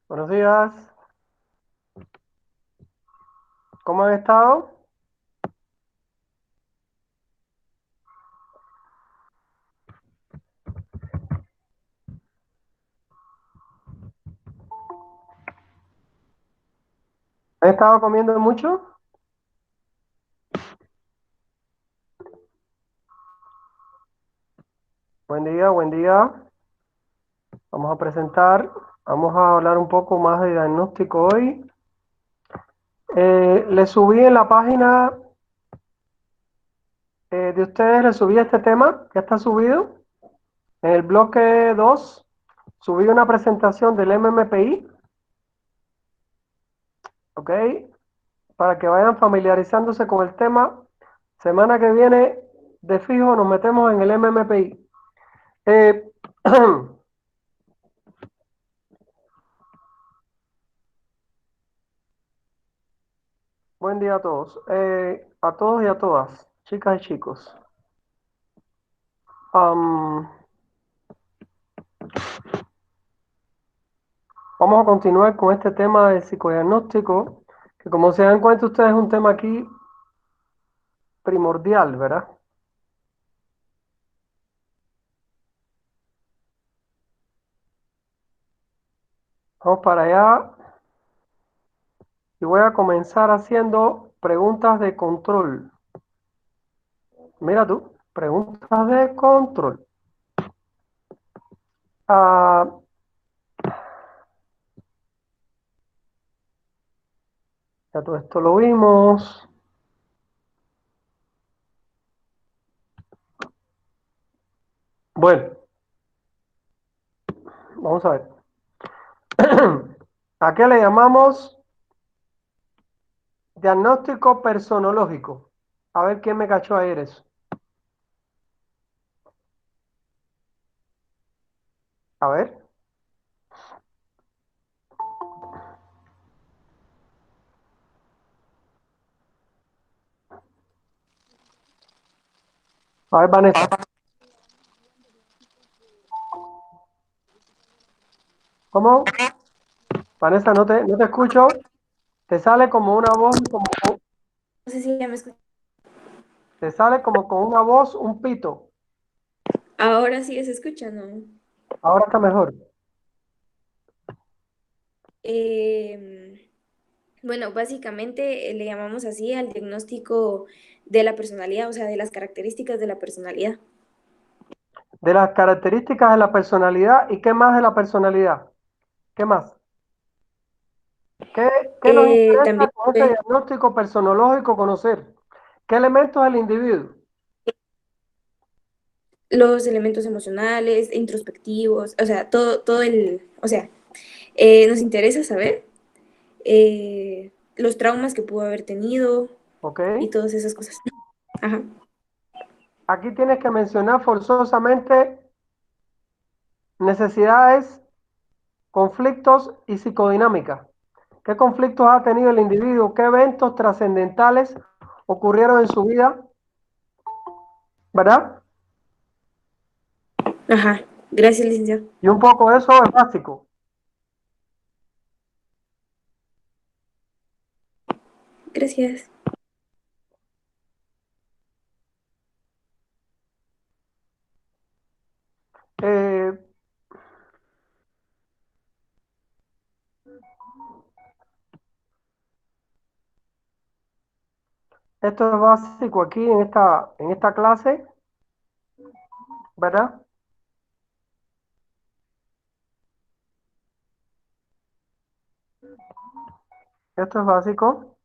Buenos días, ¿cómo han estado? ¿Han estado comiendo mucho? Buen día, buen día. Vamos a presentar, vamos a hablar un poco más de diagnóstico hoy. Le subí en la página de ustedes, le subí este tema, ya está subido. En el bloque 2 subí una presentación del MMPI, ¿ok? Para que vayan familiarizándose con el tema. Semana que viene, de fijo, nos metemos en el MMPI. Eh, Buen día a todos y a todas, chicas y chicos. Am, Vamos a continuar con este tema de psicodiagnóstico, que como se dan cuenta ustedes es un tema aquí primordial, ¿verdad? Vamos para allá y voy a comenzar haciendo preguntas de control. Mira tú, preguntas de control. Ah, ya todo esto lo vimos. Bueno, vamos a ver. ¿A qué le llamamos diagnóstico personológico? A ver quién me cachó ayer eso. A ver. A ver, Vanessa. ¿Cómo? Vanessa, no te escucho. Te sale como una voz, No sé si ya me escuchas. te sale como con una voz, un pito. Ahora sí se escucha, ¿no? Ahora está mejor. Em, bueno, básicamente le llamamos así al diagnóstico de la personalidad, o sea, de las características de la personalidad. De las características de la personalidad y qué más de la personalidad. ¿Qué más? ¿Qué, qué nos También interesa con este diagnóstico personológico conocer? ¿Qué elementos del individuo? los elementos emocionales, introspectivos, o sea, todo o sea, nos interesa saber los traumas que pudo haber tenido ¿Ok? y todas esas cosas. Ajá. Aquí tienes que mencionar forzosamente necesidades, conflictos y psicodinámica. ¿Qué conflictos ha tenido el individuo? ¿Qué eventos trascendentales ocurrieron en su vida? ¿Verdad? Ajá. Gracias, licenciado. Y un poco de eso es básico. Gracias. Eh, Esto es básico aquí en esta clase, ¿verdad? Esto es básico.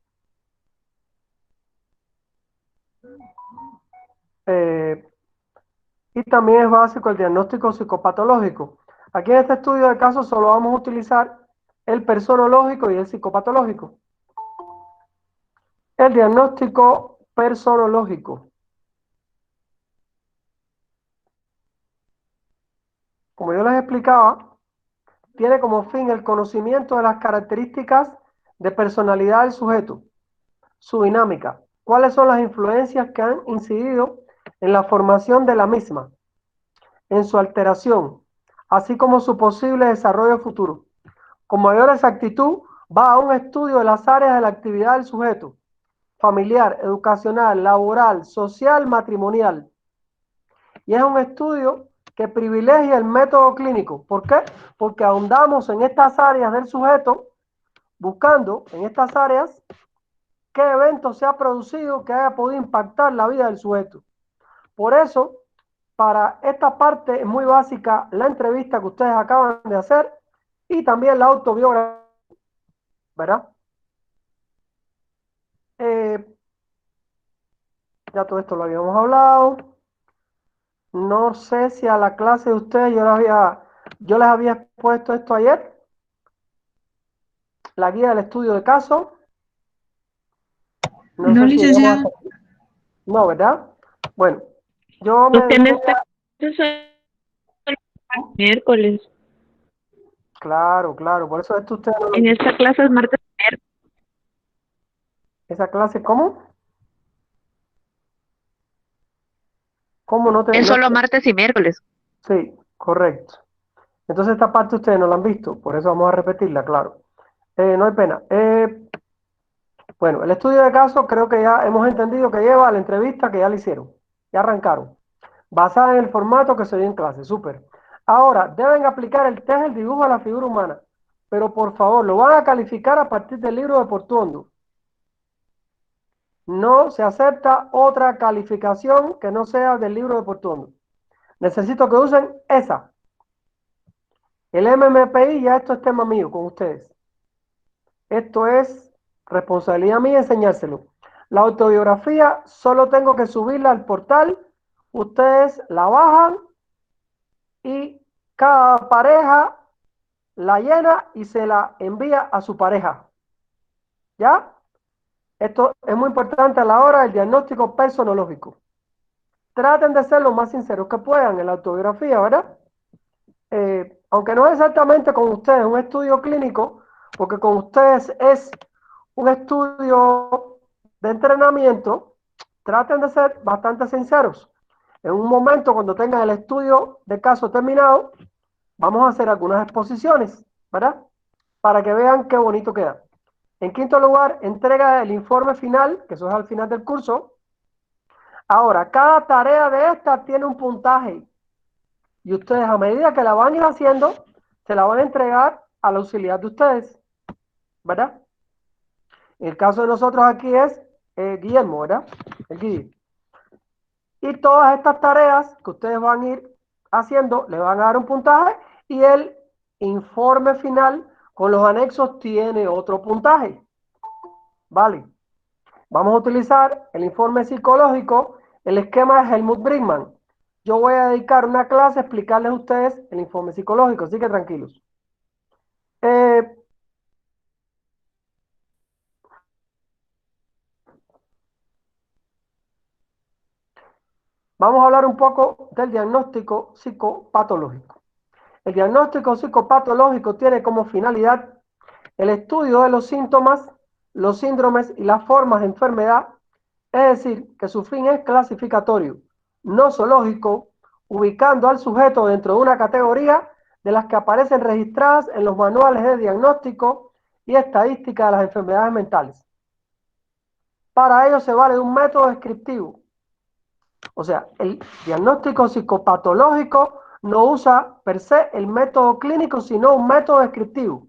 Eh, y también es básico el diagnóstico psicopatológico. Aquí en este estudio de casos solo vamos a utilizar el personológico y el psicopatológico. El diagnóstico personológico, como yo les explicaba, tiene como fin el conocimiento de las características de personalidad del sujeto, su dinámica, cuáles son las influencias que han incidido en la formación de la misma, en su alteración, así como su posible desarrollo futuro. con mayor exactitud va a un estudio de las áreas de la actividad del sujeto, familiar, educacional, laboral, social, matrimonial. Y es un estudio que privilegia el método clínico. ¿Por qué? Porque ahondamos en estas áreas del sujeto, buscando en estas áreas qué evento se ha producido que haya podido impactar la vida del sujeto. Por eso, para esta parte es muy básica la entrevista que ustedes acaban de hacer y también la autobiografía, ¿verdad? Ya todo esto lo habíamos hablado. No sé si a la clase de ustedes yo les había expuesto esto ayer, la guía del estudio de caso. No No, sé si llegamos licenciado. hasta aquí. No, ¿verdad? Bueno, yo me Usted en dediqué esta clase solo miércoles. claro, claro, por eso esto ustedes no lo En esta clase es martes y miércoles. esa clase, ¿cómo? ¿Cómo no te, Es no? solo martes y miércoles. Sí, correcto. Entonces esta parte ustedes no la han visto, por eso vamos a repetirla, claro. No hay pena. Bueno, el estudio de caso creo que ya hemos entendido que lleva a la entrevista que ya le hicieron, ya arrancaron, basada en el formato que se dio en clase, súper. Ahora, deben aplicar el test del dibujo a la figura humana, pero por favor, lo van a calificar a partir del libro de Portuondo. No se acepta otra calificación que no sea del libro de Portuondo. Necesito que usen esa. El MMPI ya esto es tema mío con ustedes. Esto es responsabilidad mía enseñárselo. La autobiografía solo tengo que subirla al portal. Ustedes la bajan y cada pareja la llena y se la envía a su pareja. ¿Ya? Esto es muy importante a la hora del diagnóstico personológico. Traten de ser lo más sinceros que puedan en la autobiografía, ¿verdad? Aunque no es exactamente con ustedes un estudio clínico, porque con ustedes es un estudio de entrenamiento, traten de ser bastante sinceros. En un momento, cuando tengan el estudio de caso terminado, vamos a hacer algunas exposiciones, ¿verdad? Para que vean qué bonito queda. En quinto lugar, entrega el informe final, que eso es al final del curso. Ahora, cada tarea de esta tiene un puntaje y ustedes a medida que la van a ir haciendo, se la van a entregar al auxiliar de ustedes, ¿verdad? En el caso de nosotros aquí es Guillermo, ¿verdad? El Guille. Y todas estas tareas que ustedes van a ir haciendo, le van a dar un puntaje y el informe final con los anexos tiene otro puntaje. Vale. Vamos a utilizar el informe psicológico, el esquema de Helmut Brinkmann. Yo voy a dedicar una clase a explicarles a ustedes el informe psicológico, así que tranquilos. Vamos a hablar un poco del diagnóstico psicopatológico. El diagnóstico psicopatológico tiene como finalidad el estudio de los síntomas, los síndromes y las formas de enfermedad, es decir, que su fin es clasificatorio, no zoológico, ubicando al sujeto dentro de una categoría de las que aparecen registradas en los manuales de diagnóstico y estadística de las enfermedades mentales. Para ello se vale de un método descriptivo. O sea, el diagnóstico psicopatológico no usa per se el método clínico, sino un método descriptivo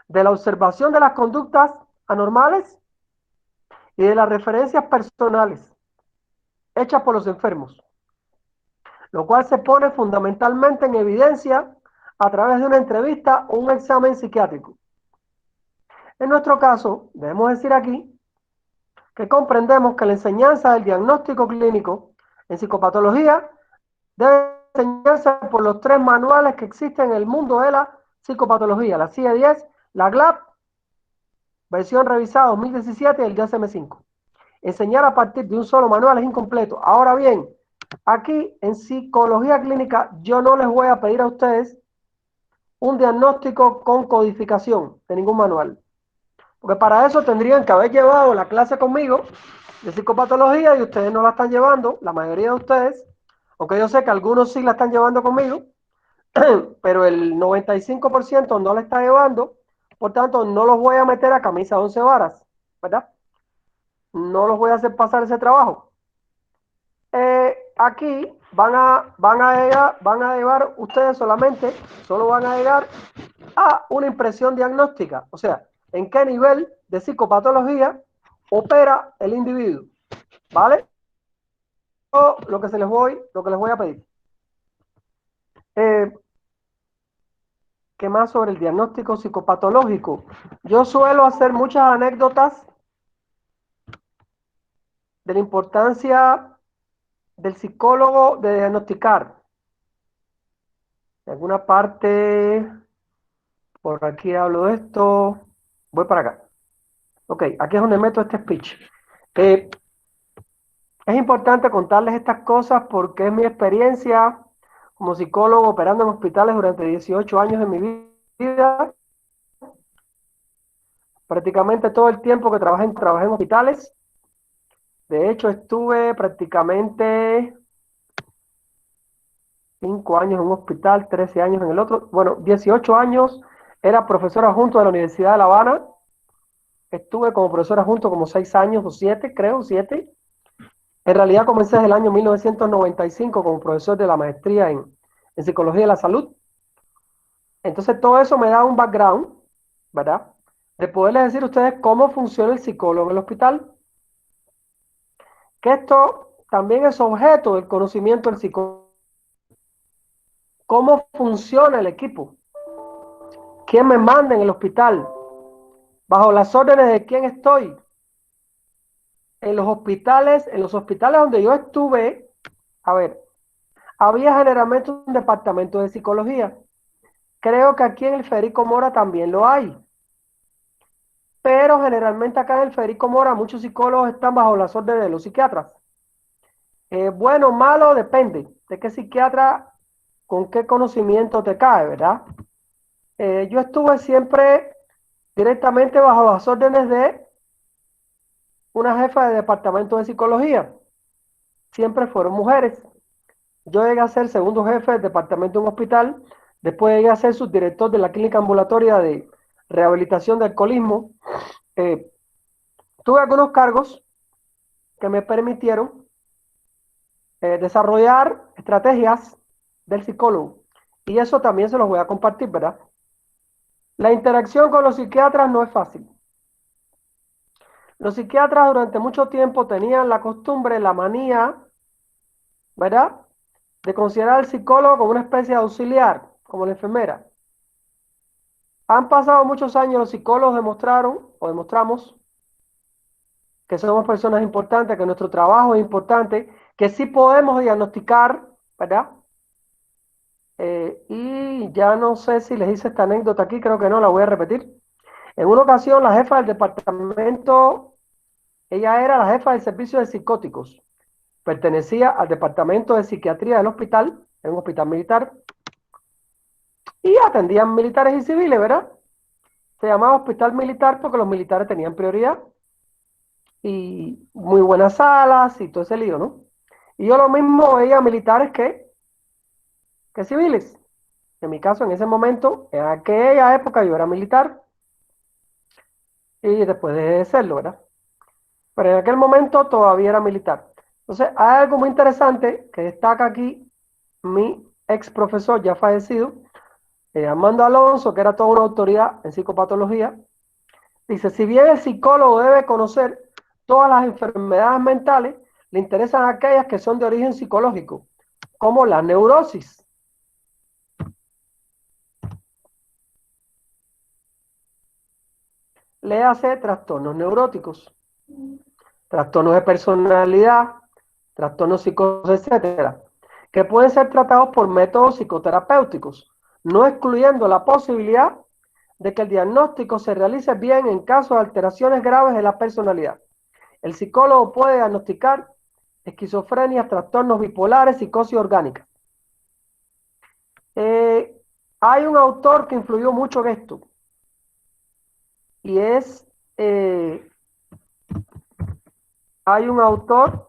de la observación de las conductas anormales y de las referencias personales hechas por los enfermos, lo cual se pone fundamentalmente en evidencia a través de una entrevista o un examen psiquiátrico. En nuestro caso, debemos decir aquí que comprendemos que la enseñanza del diagnóstico clínico en psicopatología debe enseñarse por los tres manuales que existen en el mundo de la psicopatología, la CIE-10, la GLAP, versión revisada 2017 y el DSM-5. Enseñar a partir de un solo manual es incompleto. Ahora bien, aquí en psicología clínica yo no les voy a pedir a ustedes un diagnóstico con codificación de ningún manual. Porque para eso tendrían que haber llevado la clase conmigo de psicopatología y ustedes no la están llevando, la mayoría de ustedes, aunque yo sé que algunos sí la están llevando conmigo, pero el 95% no la está llevando Por tanto, no los voy a meter a camisa de 11 varas, ¿verdad? No los voy a hacer pasar ese trabajo. Aquí van a llevar ustedes solo van a llegar a una impresión diagnóstica, o sea, en qué nivel de psicopatología opera el individuo, ¿vale? Lo que les voy a pedir. ¿Qué más sobre el diagnóstico psicopatológico? Yo suelo hacer muchas anécdotas de la importancia del psicólogo de diagnosticar. En alguna parte, por aquí hablo de esto, voy para acá. Ok, aquí es donde meto este speech. Es importante contarles estas cosas porque es mi experiencia como psicólogo operando en hospitales durante 18 años de mi vida. Prácticamente todo el tiempo que trabajé en hospitales. De hecho, estuve prácticamente 5 años en un hospital, 13 años en el otro. Bueno, 18 años era profesor adjunto de la Universidad de La Habana. Estuve como profesor adjunto como 6 años o 7, creo, 7. En realidad comencé desde el año 1995 como profesor de la maestría en Psicología de la Salud. Entonces todo eso me da un background, ¿verdad? De poderles decir a ustedes cómo funciona el psicólogo en el hospital. Que esto también es objeto del conocimiento del psicólogo. ¿Cómo funciona el equipo? ¿Quién me manda en el hospital? ¿Bajo las órdenes de quién estoy? En los hospitales donde yo estuve, a ver, había generalmente un departamento de psicología. Creo que aquí en el Federico Mora también lo hay. Pero generalmente acá en el Federico Mora muchos psicólogos están bajo las órdenes de los psiquiatras. Bueno o malo depende de qué psiquiatra, con qué conocimiento te cae, ¿verdad? Yo estuve siempre directamente bajo las órdenes de una jefa de departamento de psicología. Siempre fueron mujeres. Yo llegué a ser segundo jefe del departamento de un hospital. Después llegué a ser subdirector de la clínica ambulatoria de rehabilitación de alcoholismo. Tuve algunos cargos que me permitieron desarrollar estrategias del psicólogo. Y eso también se los voy a compartir, ¿verdad? La interacción con los psiquiatras no es fácil. Los psiquiatras durante mucho tiempo tenían la costumbre, la manía, ¿verdad?, de considerar al psicólogo como una especie de auxiliar, como la enfermera. Han pasado muchos años, los psicólogos demostramos que somos personas importantes, que nuestro trabajo es importante, que sí podemos diagnosticar, ¿verdad? Y ya no sé si les hice esta anécdota aquí, creo que no, la voy a repetir. En una ocasión, la jefa del departamento, ella era la jefa del servicio de psicóticos, pertenecía al departamento de psiquiatría del hospital, en un hospital militar, y atendían militares y civiles, ¿verdad? Se llamaba hospital militar porque los militares tenían prioridad, y muy buenas salas y todo ese lío, ¿no? Y yo lo mismo veía militares que civiles. En mi caso, en ese momento, en aquella época yo era militar, y después de serlo, ¿verdad? Pero en aquel momento todavía era militar. Entonces, hay algo muy interesante que destaca aquí mi ex profesor ya fallecido, Armando Alonso, que era toda una autoridad en psicopatología. Dice, si bien el psicólogo debe conocer todas las enfermedades mentales, le interesan aquellas que son de origen psicológico, como la neurosis. Le hace trastornos neuróticos, trastornos de personalidad, trastornos psicóticos, etcétera, que pueden ser tratados por métodos psicoterapéuticos, no excluyendo la posibilidad de que el diagnóstico se realice bien en casos de alteraciones graves de la personalidad. El psicólogo puede diagnosticar esquizofrenia, trastornos bipolares, psicosis orgánica. Hay un autor que influyó mucho en esto, y hay un autor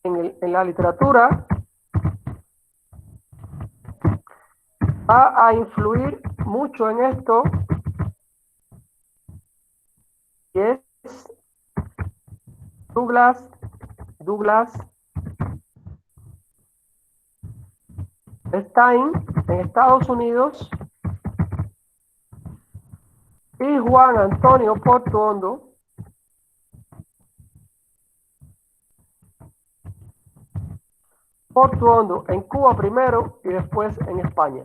en la literatura va a influir mucho en esto y es Douglas Stein en Estados Unidos y Juan Antonio Portuondo en Cuba primero y después en España.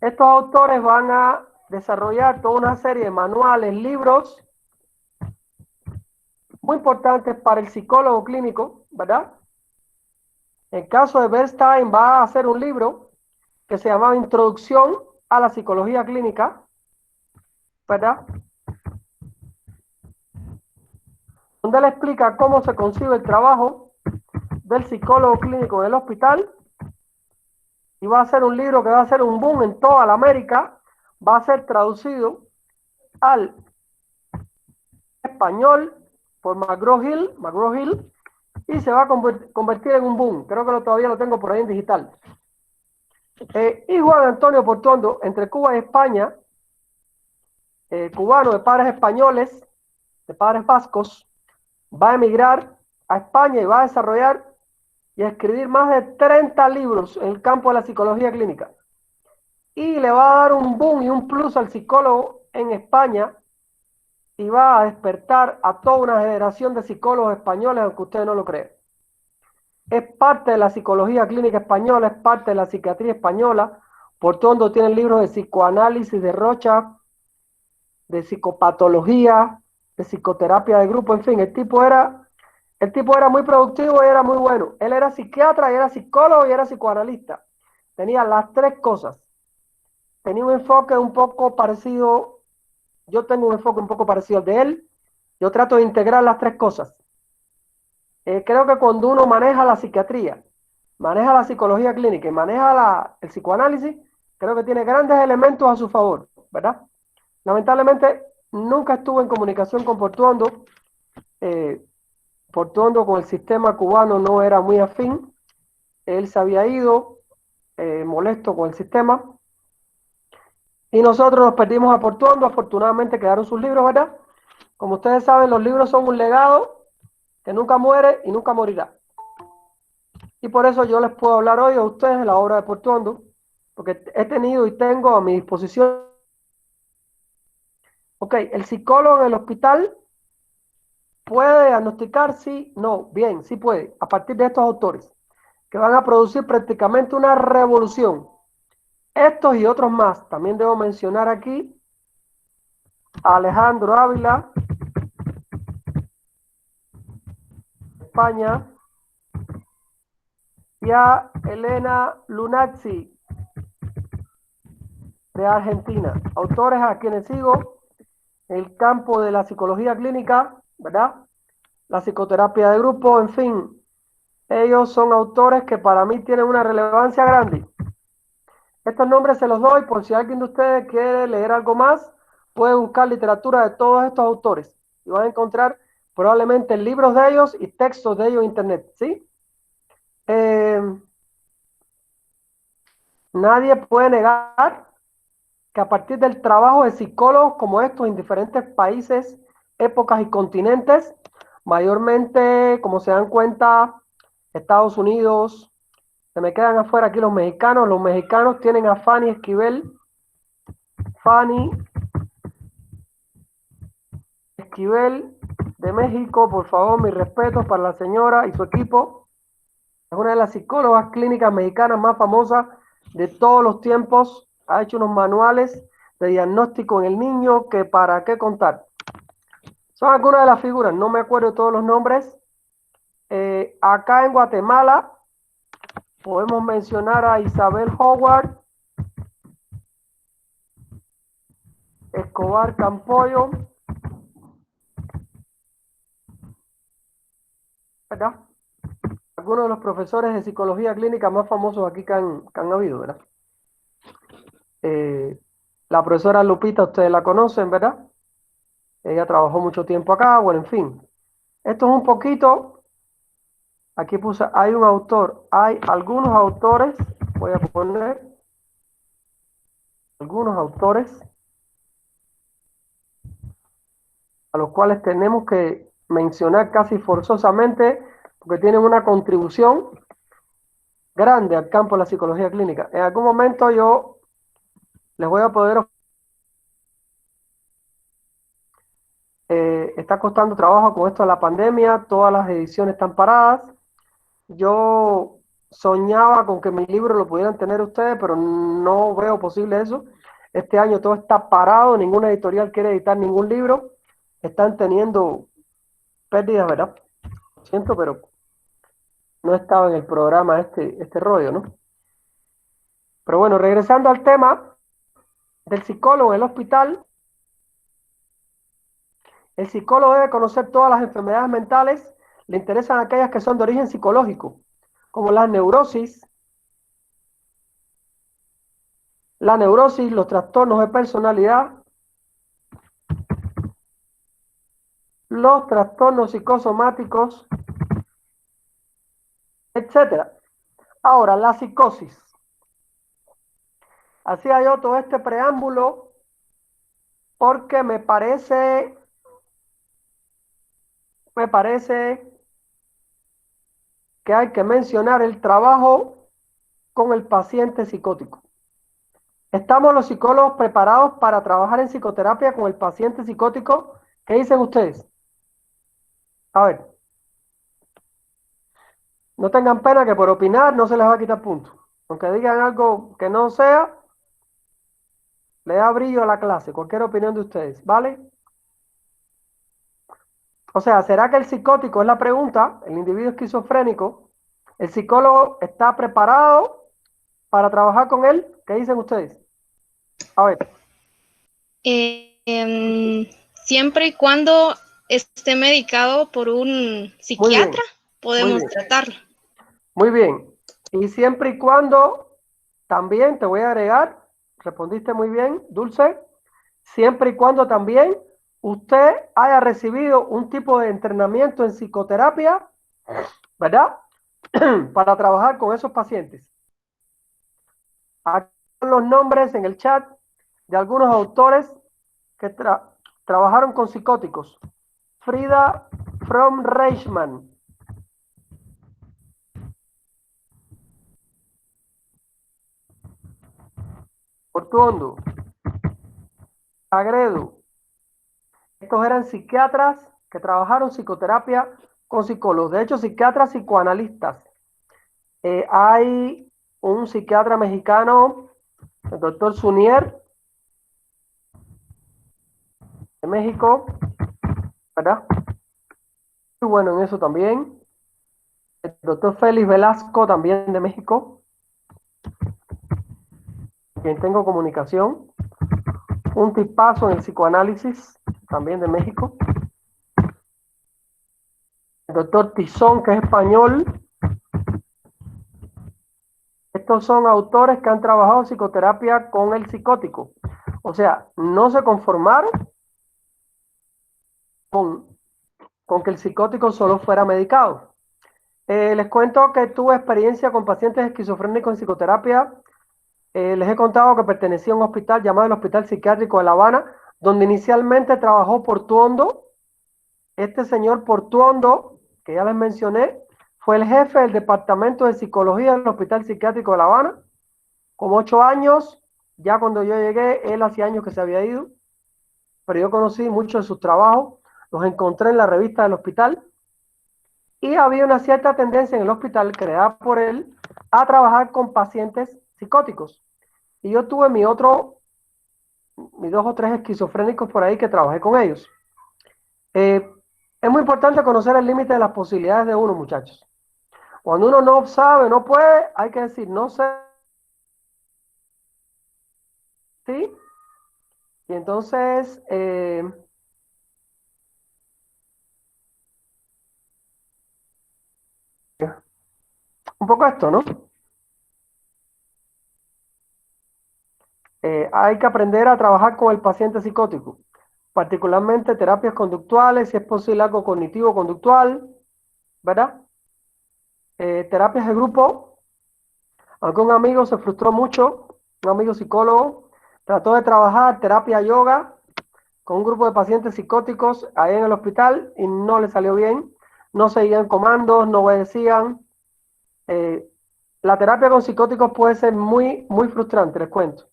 Estos autores van a desarrollar toda una serie de manuales, libros muy importantes para el psicólogo clínico, ¿verdad? En el caso de Bernstein va a hacer un libro que se llama Introducción a la Psicología Clínica, ¿verdad? Donde él explica cómo se concibe el trabajo del psicólogo clínico en el hospital, y va a ser un libro que va a ser un boom en toda la América, va a ser traducido al español por McGraw-Hill, y se va a convertir en un boom. Creo que todavía lo tengo por ahí en digital. Y Juan Antonio Portuondo, entre Cuba y España, cubano de padres españoles, de padres vascos, va a emigrar a España y va a desarrollar y a escribir más de 30 libros en el campo de la psicología clínica. Y le va a dar un boom y un plus al psicólogo en España, y va a despertar a toda una generación de psicólogos españoles, aunque ustedes no lo crean. Es parte de la psicología clínica española, es parte de la psiquiatría española. Portuondo tiene libros de psicoanálisis de Rocha, de psicopatología, de psicoterapia de grupo, en fin, el tipo era muy productivo y era muy bueno. Él era psiquiatra y era psicólogo y era psicoanalista. Tenía las tres cosas. Tenía un enfoque un poco parecido, yo tengo un enfoque un poco parecido al de él. Yo trato de integrar las tres cosas. Creo que cuando uno maneja la psiquiatría, maneja la psicología clínica y maneja el psicoanálisis, creo que tiene grandes elementos a su favor, ¿verdad? Lamentablemente, nunca estuve en comunicación con Portuondo. Portuondo con el sistema cubano no era muy afín. Él se había ido molesto con el sistema. Y nosotros nos perdimos a Portuondo. Afortunadamente quedaron sus libros, ¿verdad? Como ustedes saben, los libros son un legado que nunca muere y nunca morirá. Y por eso yo les puedo hablar hoy a ustedes de la obra de Portuondo, porque he tenido y tengo a mi disposición. Ok, el psicólogo en el hospital puede diagnosticar, sí, no, bien, sí puede, a partir de estos autores, que van a producir prácticamente una revolución. Estos y otros más. También debo mencionar aquí a Alejandro Ávila, España, y a Elena Lunazzi, de Argentina. Autores a quienes sigo en el campo de la psicología clínica, ¿verdad? La psicoterapia de grupo, en fin. Ellos son autores que para mí tienen una relevancia grande. Estos nombres se los doy por si alguien de ustedes quiere leer algo más, puede buscar literatura de todos estos autores y van a encontrar probablemente libros de ellos y textos de ellos en internet, ¿sí? Nadie puede negar que a partir del trabajo de psicólogos como estos en diferentes países, épocas y continentes, mayormente, como se dan cuenta, Estados Unidos, se me quedan afuera aquí los mexicanos tienen a Fanny Esquivel de México, por favor, mis respetos para la señora y su equipo. Es una de las psicólogas clínicas mexicanas más famosas de todos los tiempos. Ha hecho unos manuales de diagnóstico en el niño que para qué contar. Son algunas de las figuras, no me acuerdo de todos los nombres. Acá en Guatemala podemos mencionar a Isabel Howard, Escobar Campoyo, ¿verdad? Algunos de los profesores de psicología clínica más famosos aquí que han habido, ¿verdad? La profesora Lupita, ustedes la conocen, ¿verdad? Ella trabajó mucho tiempo acá, bueno, en fin. Esto es un poquito, aquí puse, hay un autor, hay algunos autores, voy a poner, algunos autores a los cuales tenemos que mencionar casi forzosamente porque tienen una contribución grande al campo de la psicología clínica. En algún momento yo les voy a poder... está costando trabajo con esto de la pandemia, todas las ediciones están paradas. Yo soñaba con que mi libro lo pudieran tener ustedes, pero no veo posible eso. Este año todo está parado, ninguna editorial quiere editar ningún libro. Están teniendo pérdidas, ¿verdad? Lo siento, pero no estaba en el programa este rollo, ¿no? Pero bueno, regresando al tema del psicólogo en el hospital, el psicólogo debe conocer todas las enfermedades mentales, le interesan aquellas que son de origen psicológico, como la neurosis, los trastornos de personalidad, los trastornos psicosomáticos, etcétera. Ahora, la psicosis. Hacía yo todo este preámbulo porque me parece que hay que mencionar el trabajo con el paciente psicótico. ¿Estamos los psicólogos preparados para trabajar en psicoterapia con el paciente psicótico? ¿Qué dicen ustedes? A ver, no tengan pena que por opinar no se les va a quitar punto. Aunque digan algo que no sea, le da brillo a la clase, cualquier opinión de ustedes, ¿vale? O sea, ¿será que el psicótico es la pregunta? El individuo esquizofrénico, ¿el psicólogo está preparado para trabajar con él? ¿Qué dicen ustedes? A ver. Siempre y cuando esté medicado por un psiquiatra, podemos tratarlo. Muy bien. Y siempre y cuando, también te voy a agregar, respondiste muy bien, Dulce, siempre y cuando también usted haya recibido un tipo de entrenamiento en psicoterapia, ¿verdad? Para trabajar con esos pacientes. Aquí están los nombres en el chat de algunos autores que trabajaron con psicóticos. Frida from Reichmann. Portuondo. Agredo. Estos eran psiquiatras que trabajaron psicoterapia con psicólogos. De hecho, psiquiatras psicoanalistas. Hay un psiquiatra mexicano, el doctor Sunier, de México, ¿verdad? Muy bueno en eso también. El doctor Félix Velasco, también de México, con quien tengo comunicación. Un tipazo en el psicoanálisis, también de México. El doctor Tizón, que es español. Estos son autores que han trabajado en psicoterapia con el psicótico. O sea, no se conformaron con que el psicótico solo fuera medicado. Les cuento que tuve experiencia con pacientes esquizofrénicos en psicoterapia. Les he contado que pertenecía a un hospital llamado el Hospital Psiquiátrico de La Habana, donde inicialmente trabajó Portuondo. Este señor Portuondo, que ya les mencioné, fue el jefe del departamento de psicología del Hospital Psiquiátrico de La Habana. Con 8 años, ya cuando yo llegué, él hacía años que se había ido, pero yo conocí mucho de sus trabajos, los encontré en la revista del hospital, y había una cierta tendencia en el hospital, creada por él, a trabajar con pacientes psicóticos. Y yo tuve mis 2 o 3 esquizofrénicos por ahí que trabajé con ellos. Es muy importante conocer el límite de las posibilidades de uno, muchachos. Cuando uno no sabe, no puede, hay que decir, no sé. ¿Sí? Y entonces, un poco esto, ¿no? Hay que aprender a trabajar con el paciente psicótico, particularmente terapias conductuales, si es posible algo cognitivo-conductual, ¿verdad? Terapias de grupo. Algún amigo se frustró mucho, un amigo psicólogo, Trató de trabajar terapia yoga con un grupo de pacientes psicóticos ahí en el hospital y no le salió bien. No seguían comandos, no obedecían. La terapia con psicóticos puede ser muy frustrante, les cuento.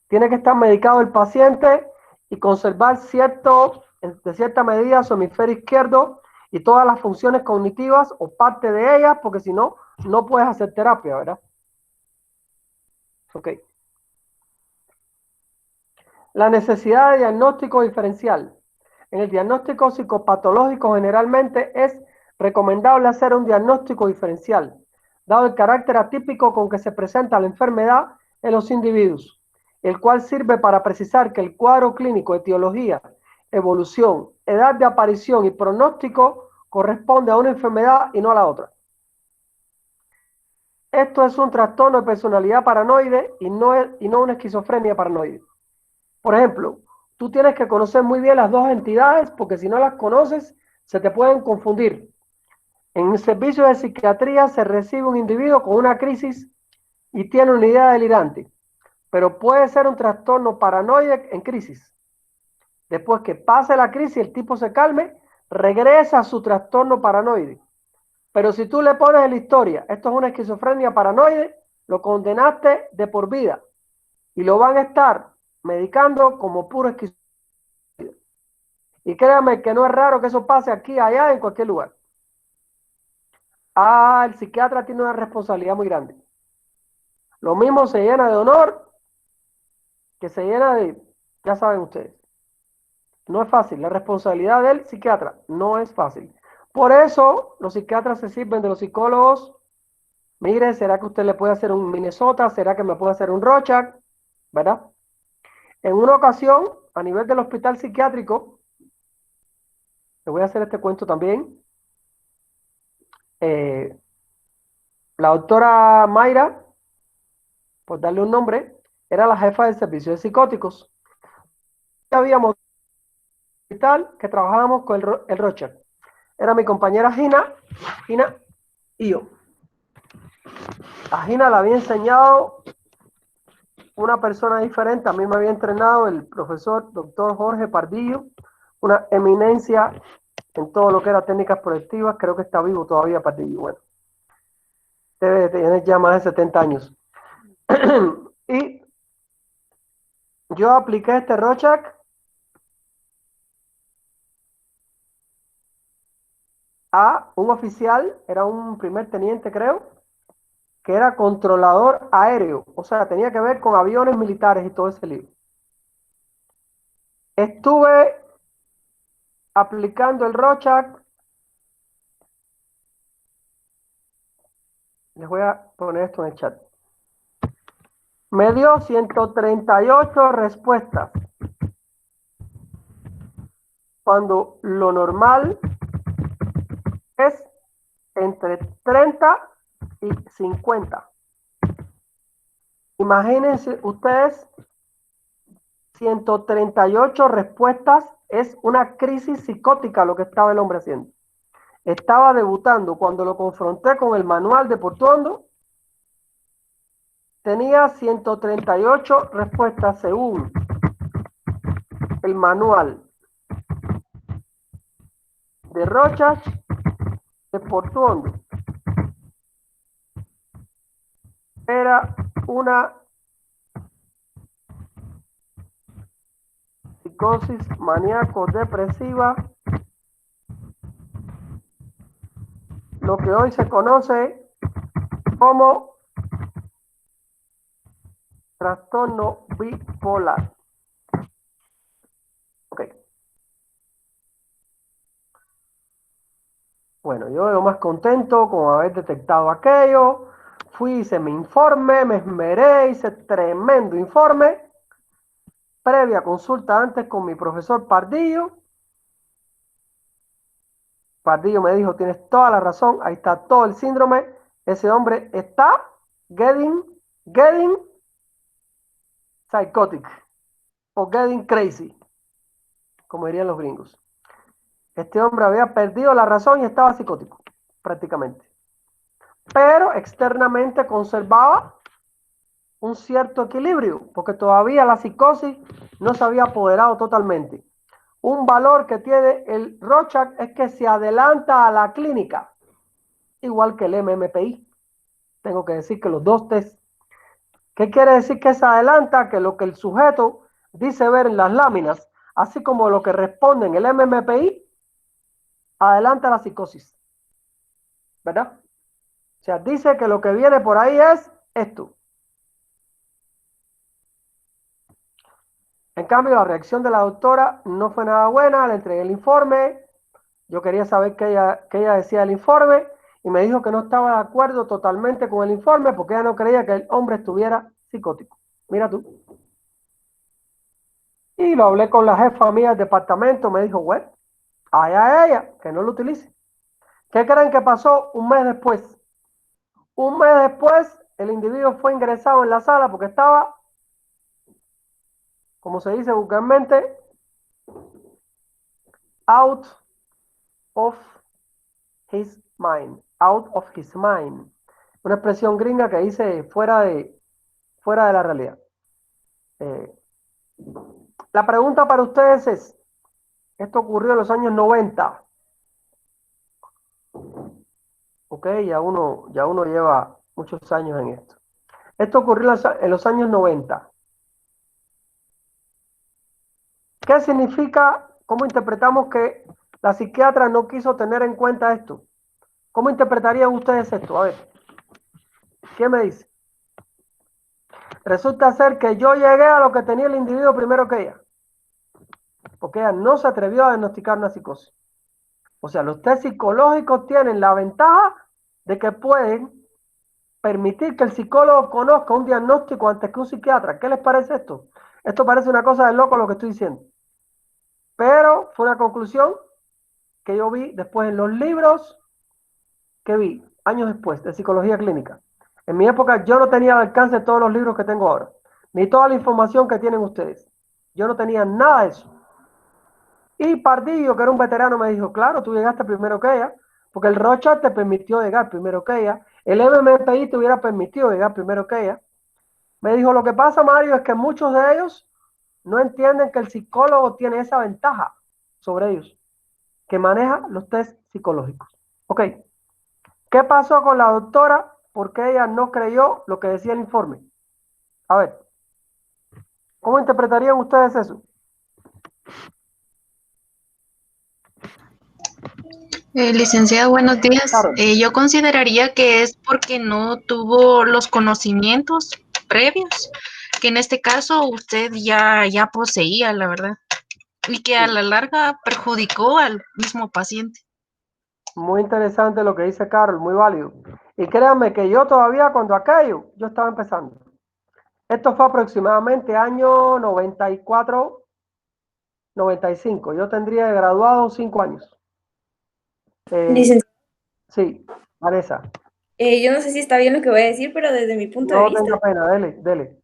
Tiene que estar medicado el paciente y conservar de cierta medida su hemisferio izquierdo y todas las funciones cognitivas o parte de ellas, porque si no, no puedes hacer terapia, ¿verdad? Ok. La necesidad de diagnóstico diferencial. En el diagnóstico psicopatológico generalmente es recomendable hacer un diagnóstico diferencial, dado el carácter atípico con que se presenta la enfermedad en los individuos, el cual sirve para precisar que el cuadro clínico, etiología, evolución, edad de aparición y pronóstico corresponde a una enfermedad y no a la otra. Esto es un trastorno de personalidad paranoide y no una esquizofrenia paranoide. Por ejemplo, tú tienes que conocer muy bien las dos entidades porque si no las conoces se te pueden confundir. En el servicio de psiquiatría se recibe un individuo con una crisis y tiene una idea delirante, pero puede ser un trastorno paranoide en crisis. Después que pase la crisis, el tipo se calme, regresa a su trastorno paranoide. Pero si tú le pones en la historia, esto es una esquizofrenia paranoide, lo condenaste de por vida y lo van a estar medicando como puro esquizofrenia. Y créanme que no es raro que eso pase aquí, allá, en cualquier lugar. El psiquiatra tiene una responsabilidad muy grande. Lo mismo se llena de honor que se llena de, ya saben ustedes. No es fácil. La responsabilidad del psiquiatra no es fácil. Por eso los psiquiatras se sirven de los psicólogos. Mire, ¿será que usted le puede hacer un Minnesota? ¿Será que me puede hacer un Rorschach? ¿Verdad? En una ocasión, a nivel del hospital psiquiátrico, le voy a hacer este cuento también. La doctora Mayra, por darle un nombre, era la jefa del servicio de psicóticos. Habíamos un hospital que trabajábamos con el Rorschach. Era mi compañera Gina y yo. A Gina la había enseñado una persona diferente. A mí me había entrenado el profesor doctor Jorge Pardillo, una eminencia en todo lo que era técnicas proyectivas. Creo que está vivo todavía Pardillo. Bueno, debe tener ya más de 70 años. Y yo apliqué este Rorschach a un oficial, era un primer teniente creo, que era controlador aéreo, o sea, tenía que ver con aviones militares y todo ese lío. Estuve aplicando el Rorschach. Les voy a poner esto en el chat. Me dio 138 respuestas, cuando lo normal es entre 30 y 50. Imagínense ustedes, 138 respuestas, es una crisis psicótica lo que estaba el hombre haciendo. Estaba debutando. Cuando lo confronté con el manual de Portuondo, tenía 138 respuestas según el manual de Rorschach de Portuondo. Era una psicosis maníaco-depresiva, lo que hoy se conoce como trastorno bipolar. Ok. Bueno, yo veo más contento con haber detectado aquello. Fui, hice mi informe, me esmeré, hice tremendo informe. Previa consulta antes con mi profesor Pardillo. Pardillo me dijo, tienes toda la razón, ahí está todo el síndrome. Ese hombre está getting psychotic o getting crazy, como dirían los gringos. Este hombre había perdido la razón y estaba psicótico, prácticamente. Pero externamente conservaba un cierto equilibrio, porque todavía la psicosis no se había apoderado totalmente. Un valor que tiene el Rorschach es que se adelanta a la clínica, igual que el MMPI. Tengo que decir que los dos test. ¿Qué quiere decir que se adelanta? Que lo que el sujeto dice ver en las láminas, así como lo que responde en el MMPI, adelanta la psicosis. ¿Verdad? O sea, dice que lo que viene por ahí es esto. En cambio, la reacción de la doctora no fue nada buena. Le entregué el informe. Yo quería saber qué ella decía del informe y me dijo que no estaba de acuerdo totalmente con el informe porque ella no creía que el hombre estuviera psicótico. Mira tú. Y lo hablé con la jefa mía del departamento. Me dijo, bueno, allá ella, que no lo utilice. ¿Qué creen que pasó un mes después? Un mes después, el individuo fue ingresado en la sala porque estaba, como se dice vulgarmente, out of his mind. Out of his mind. Una expresión gringa que dice fuera de la realidad. La pregunta para ustedes es, esto ocurrió en los años 90. Ok, ya uno lleva muchos años en esto. Esto ocurrió en los años 90. ¿Qué significa, cómo interpretamos que la psiquiatra no quiso tener en cuenta esto? ¿Cómo interpretarían ustedes esto? A ver, ¿quién me dice? Resulta ser que yo llegué a lo que tenía el individuo primero que ella. Porque ella no se atrevió a diagnosticar una psicosis. O sea, los test psicológicos tienen la ventaja de que pueden permitir que el psicólogo conozca un diagnóstico antes que un psiquiatra. ¿Qué les parece esto? Esto parece una cosa de loco lo que estoy diciendo. Pero fue una conclusión que yo vi después en los libros que vi años después de psicología clínica. En mi época yo no tenía al alcance todos los libros que tengo ahora, ni toda la información que tienen ustedes. Yo no tenía nada de eso. Y Pardillo, que era un veterano, me dijo, claro, tú llegaste primero que ella, porque el Rorschach te permitió llegar primero que ella, el MMPI te hubiera permitido llegar primero que ella. Me dijo, lo que pasa, Mario, es que muchos de ellos no entienden que el psicólogo tiene esa ventaja sobre ellos, que maneja los test psicológicos. Ok, ¿qué pasó con la doctora? Porque ella no creyó lo que decía el informe. A ver, ¿cómo interpretarían ustedes eso? Licenciado, buenos días. Claro. Yo consideraría que es porque no tuvo los conocimientos previos, que en este caso usted ya poseía, la verdad, y que a la larga perjudicó al mismo paciente. Muy interesante lo que dice Carol, muy válido. Y créanme que yo todavía cuando aquello, yo estaba empezando. Esto fue aproximadamente año 94, 95. Yo tendría graduado 5 años. Licenciado, Sí, Vanessa. yo no sé si está bien lo que voy a decir, pero desde mi punto de No vista, tenga pena, dele.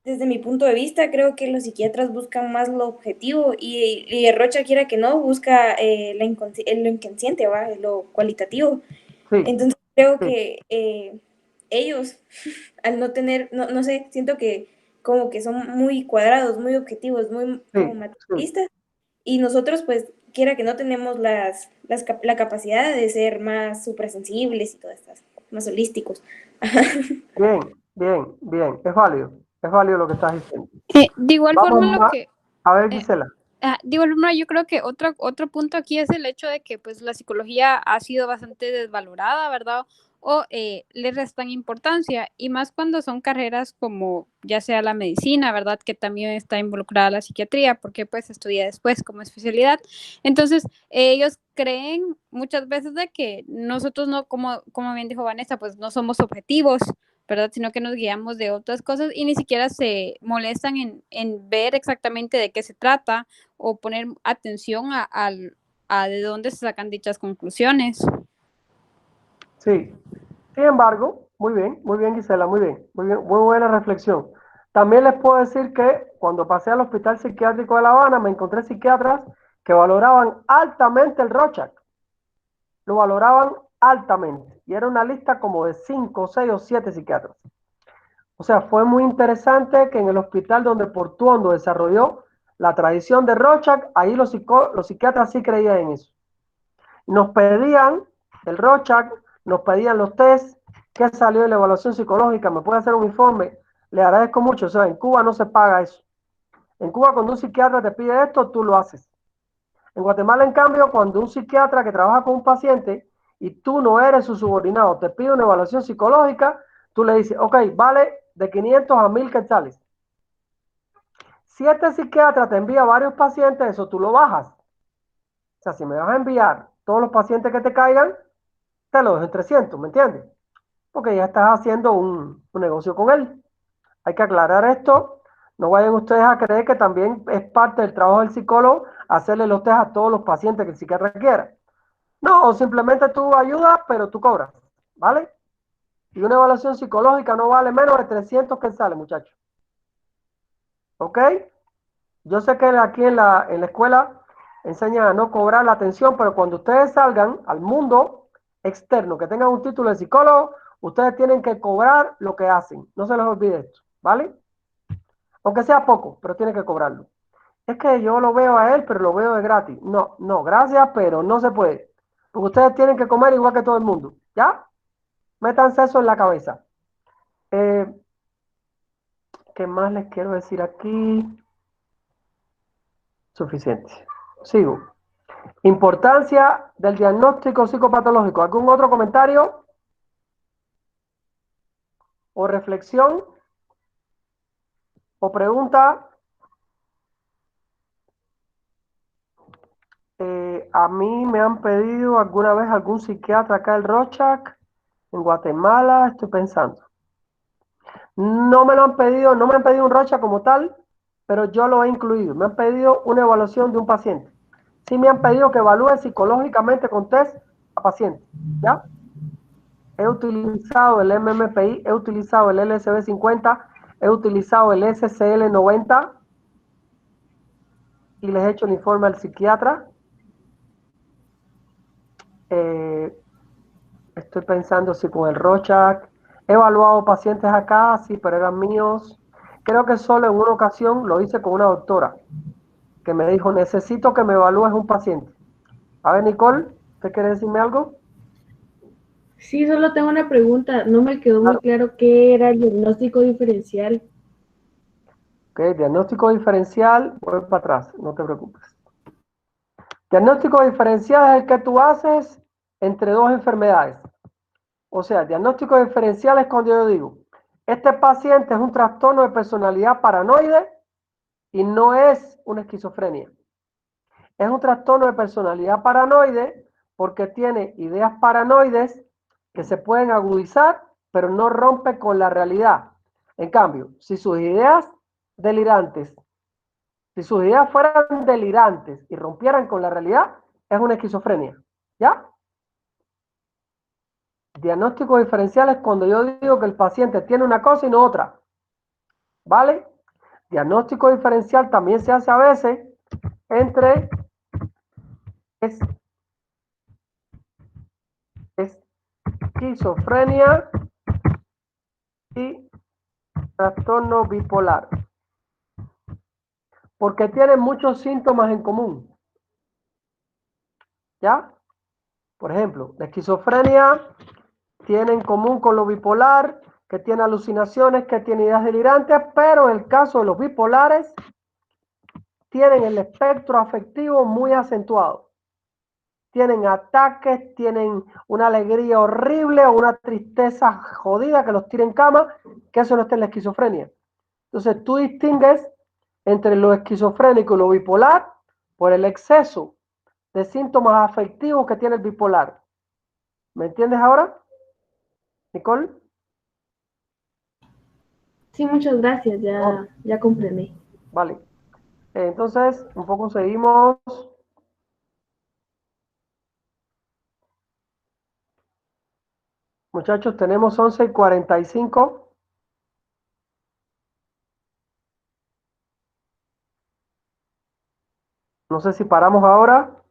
desde mi punto de vista, creo que los psiquiatras buscan más lo objetivo y el Rocha, quiera que no, busca lo inconsciente, ¿va? Lo cualitativo. Sí, Entonces creo sí, que ellos, al no tener, no sé, siento que como que son muy cuadrados, muy objetivos, muy como sí. materialistas, y nosotros pues quiera que no tenemos la capacidad de ser más suprasensibles y todas estas, más holísticos. Bien. Es válido lo que estás diciendo. De igual Vamos forma, a ver, Gisela. de igual forma, yo creo que otro punto aquí es el hecho de que pues la psicología ha sido bastante desvalorada, ¿verdad? O le restan importancia, y más cuando son carreras como ya sea la medicina, ¿verdad? Que también está involucrada la psiquiatría, porque pues estudia después como especialidad. Entonces, ellos creen muchas veces de que nosotros no, como bien dijo Vanessa, pues no somos objetivos, ¿verdad? Sino que nos guiamos de otras cosas y ni siquiera se molestan en ver exactamente de qué se trata o poner atención a de dónde se sacan dichas conclusiones. Sí. Sin embargo, muy bien, Gisela, muy buena reflexión. También les puedo decir que cuando pasé al Hospital Psiquiátrico de La Habana, me encontré psiquiatras que valoraban altamente el Rorschach. Lo valoraban altamente. Y era una lista como de 5, 6 o 7 psiquiatras. O sea, fue muy interesante que en el hospital donde Portuondo desarrolló la tradición de Rorschach, ahí los psiquiatras sí creían en eso. Nos pedían el Rorschach, nos pedían los test, qué salió de la evaluación psicológica, me puede hacer un informe, le agradezco mucho. O sea, en Cuba no se paga eso. En Cuba, cuando un psiquiatra te pide esto, tú lo haces. En Guatemala, en cambio, cuando un psiquiatra que trabaja con un paciente y tú no eres su subordinado, te pide una evaluación psicológica, tú le dices, ok, vale de 500 a 1000 quetzales. Si este psiquiatra te envía varios pacientes, eso tú lo bajas. O sea, si me vas a enviar todos los pacientes que te caigan, te lo dejo en 300, ¿me entiendes? Porque ya estás haciendo un negocio con él. Hay que aclarar esto. No vayan ustedes a creer que también es parte del trabajo del psicólogo hacerle los test a todos los pacientes que el psiquiatra quiera. No, simplemente tú ayudas, pero tú cobras, ¿vale? Y una evaluación psicológica no vale menos de 300 quetzales, muchachos. ¿Ok? Yo sé que aquí en la escuela enseñan a no cobrar la atención, pero cuando ustedes salgan al mundo externo, que tengan un título de psicólogo, ustedes tienen que cobrar lo que hacen. No se les olvide esto, ¿vale? Aunque sea poco, pero tienen que cobrarlo. Es que yo lo veo a él, pero lo veo de gratis. No, no, gracias, pero no se puede. Porque ustedes tienen que comer igual que todo el mundo, ¿ya? Métanse eso en la cabeza. ¿Qué más les quiero decir aquí? Suficiente. Sigo. Importancia del diagnóstico psicopatológico. ¿Algún otro comentario o reflexión o pregunta? A mí me han pedido alguna vez algún psiquiatra acá el Rorschach en Guatemala, estoy pensando. No me lo han pedido, no me han pedido un Rorschach como tal, pero yo lo he incluido. Me han pedido una evaluación de un paciente. Sí me han pedido que evalúe psicológicamente con test a pacientes, ¿ya? He utilizado el MMPI, he utilizado el LSD-50, he utilizado el SCL-90 y les he hecho el informe al psiquiatra. Estoy pensando si con el Rorschach he evaluado pacientes acá, sí, pero eran míos. Creo que solo en una ocasión lo hice con una doctora que me dijo, necesito que me evalúes un paciente. A ver, Nicole, ¿usted quiere decirme algo? Sí, solo tengo una pregunta. No me quedó muy claro qué era el diagnóstico diferencial. Ok, diagnóstico diferencial, voy para atrás, no te preocupes. Diagnóstico diferencial es el que tú haces entre dos enfermedades. O sea, diagnóstico diferencial es cuando yo digo, este paciente es un trastorno de personalidad paranoide y no es una esquizofrenia. Es un trastorno de personalidad paranoide porque tiene ideas paranoides que se pueden agudizar, pero no rompe con la realidad. En cambio, si sus ideas delirantes, si sus ideas fueran delirantes y rompieran con la realidad, es una esquizofrenia. ¿Ya? Diagnóstico diferencial es cuando yo digo que el paciente tiene una cosa y no otra. ¿Vale? Diagnóstico diferencial también se hace a veces entre esquizofrenia y trastorno bipolar. Porque tienen muchos síntomas en común. ¿Ya? Por ejemplo, la esquizofrenia tiene en común con lo bipolar, que tiene alucinaciones, que tiene ideas delirantes, pero en el caso de los bipolares, tienen el espectro afectivo muy acentuado. Tienen ataques, tienen una alegría horrible o una tristeza jodida que los tira en cama, que eso no está en la esquizofrenia. Entonces tú distingues entre lo esquizofrénico y lo bipolar por el exceso de síntomas afectivos que tiene el bipolar. ¿Me entiendes ahora, Nicole? Sí, muchas gracias, ya comprendí. Vale. Entonces, un poco seguimos. Muchachos, tenemos 11:45. No sé si paramos ahora.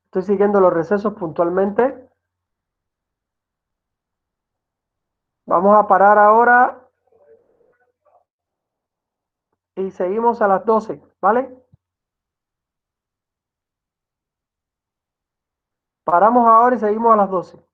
Estoy siguiendo los recesos puntualmente. Vamos a parar ahora y seguimos a las 12, ¿vale? Paramos ahora y seguimos a las 12.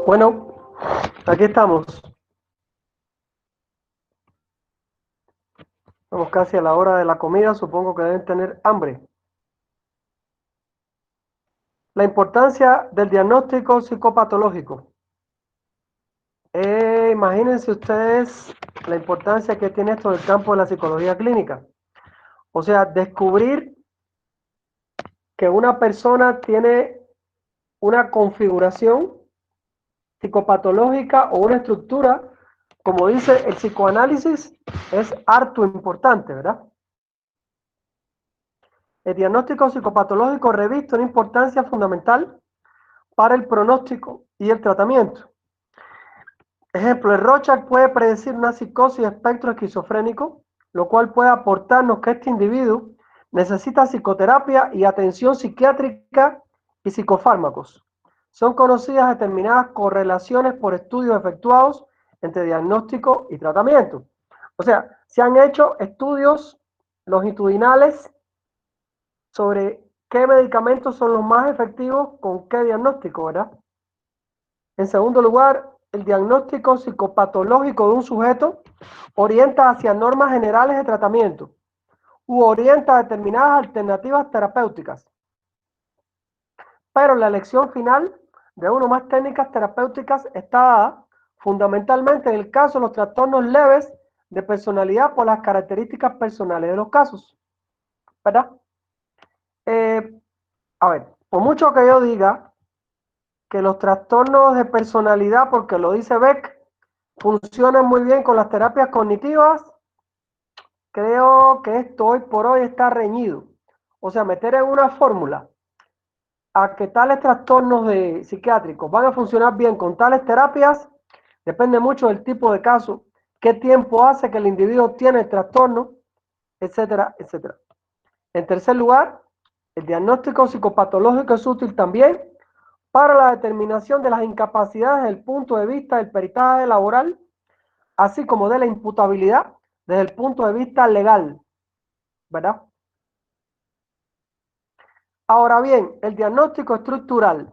Bueno, aquí estamos. Estamos casi a la hora de la comida, supongo que deben tener hambre. La importancia del diagnóstico psicopatológico. Imagínense ustedes la importancia que tiene esto en el campo de la psicología clínica. O sea, descubrir que una persona tiene una configuración psicopatológica o una estructura, como dice el psicoanálisis, es harto importante, ¿verdad? El diagnóstico psicopatológico reviste una importancia fundamental para el pronóstico y el tratamiento. Ejemplo, el Rorschach puede predecir una psicosis de espectro esquizofrénico, lo cual puede aportarnos que este individuo necesita psicoterapia y atención psiquiátrica y psicofármacos. Son conocidas determinadas correlaciones por estudios efectuados entre diagnóstico y tratamiento. O sea, se han hecho estudios longitudinales sobre qué medicamentos son los más efectivos con qué diagnóstico, ¿verdad? En segundo lugar, el diagnóstico psicopatológico de un sujeto orienta hacia normas generales de tratamiento u orienta a determinadas alternativas terapéuticas. Pero la elección final de una o más técnicas terapéuticas está dada fundamentalmente en el caso de los trastornos leves de personalidad por las características personales de los casos, ¿verdad? A ver, por mucho que yo diga que los trastornos de personalidad, porque lo dice Beck, funcionan muy bien con las terapias cognitivas, creo que esto hoy por hoy está reñido. O sea, meter en una fórmula a que tales trastornos psiquiátricos van a funcionar bien con tales terapias, depende mucho del tipo de caso, qué tiempo hace que el individuo tiene el trastorno, etcétera, etcétera. En tercer lugar, el diagnóstico psicopatológico es útil también para la determinación de las incapacidades desde el punto de vista del peritaje laboral, así como de la imputabilidad desde el punto de vista legal, ¿verdad? Ahora bien, el diagnóstico estructural.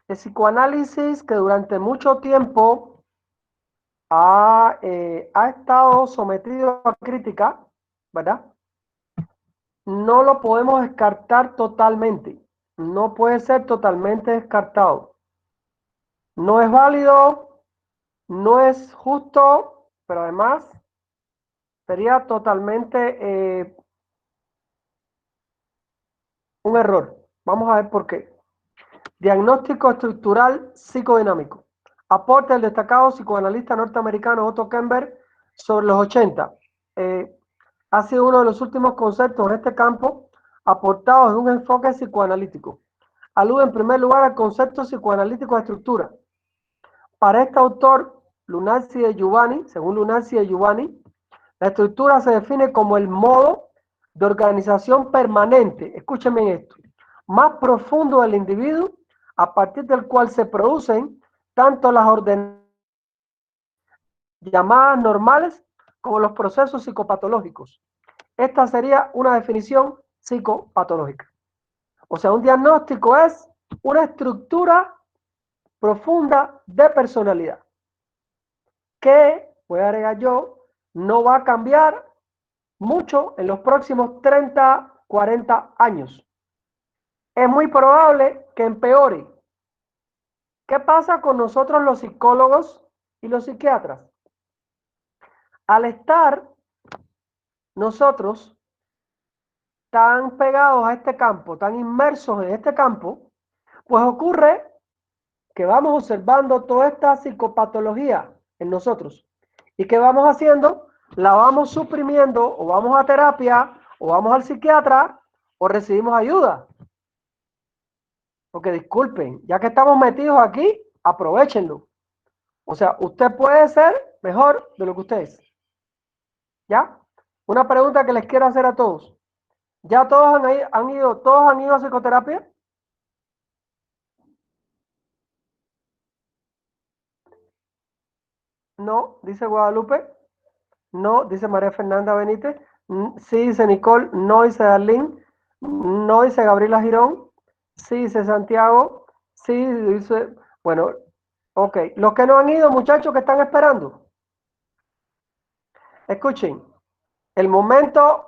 El psicoanálisis, que durante mucho tiempo ha estado sometido a crítica, ¿verdad? No lo podemos descartar totalmente. No puede ser totalmente descartado. No es válido, no es justo, pero además sería totalmente un error. Vamos a ver por qué. Diagnóstico estructural psicodinámico. Aporte del destacado psicoanalista norteamericano Otto Kemper sobre los 80. Ha sido uno de los últimos conceptos en este campo aportados en un enfoque psicoanalítico. Alude en primer lugar al concepto psicoanalítico de estructura. Para este autor, Lunardi e Giovanni, según Lunardi e Giovanni, la estructura se define como el modo de organización permanente, escúchenme esto, más profundo del individuo, a partir del cual se producen tanto las ordenaciones llamadas normales como los procesos psicopatológicos. Esta sería una definición psicopatológica. O sea, un diagnóstico es una estructura profunda de personalidad que, voy a agregar yo, no va a cambiar mucho en los próximos 30, 40 años. Es muy probable que empeore. ¿Qué pasa con nosotros los psicólogos y los psiquiatras? Al estar nosotros tan pegados a este campo, tan inmersos en este campo, pues ocurre que vamos observando toda esta psicopatología en nosotros. ¿Y qué vamos haciendo? La vamos suprimiendo, o vamos a terapia, o vamos al psiquiatra, o recibimos ayuda. Porque disculpen, ya que estamos metidos aquí, aprovéchenlo. O sea, usted puede ser mejor de lo que usted es. ¿Ya? Una pregunta que les quiero hacer a todos. ¿Ya todos han ido a psicoterapia? No, dice Guadalupe. No, dice María Fernanda Benítez. Sí, dice Nicole. No, dice Darlene. No, dice Gabriela Girón. Sí, dice Santiago. Sí, dice, bueno, ok. Los que no han ido, muchachos, que están esperando. Escuchen, el momento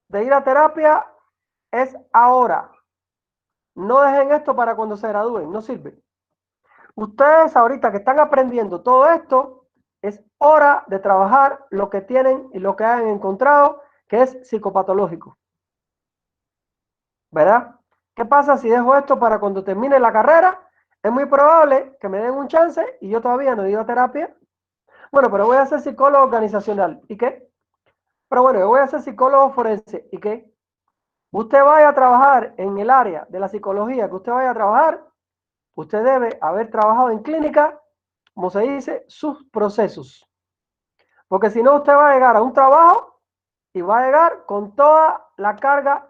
de ir a terapia es ahora. No dejen esto para cuando se gradúen, no sirve. Ustedes ahorita que están aprendiendo todo esto, es hora de trabajar lo que tienen y lo que han encontrado, que es psicopatológico. ¿Verdad? ¿Qué pasa si dejo esto para cuando termine la carrera? Es muy probable que me den un chance y yo todavía no he ido a terapia. Bueno, pero voy a ser psicólogo organizacional. ¿Y qué? Pero bueno, yo voy a ser psicólogo forense. ¿Y qué? Usted vaya a trabajar en el área de la psicología que usted vaya a trabajar, usted debe haber trabajado en clínica, como se dice, sus procesos. Porque si no, usted va a llegar a un trabajo y va a llegar con toda la carga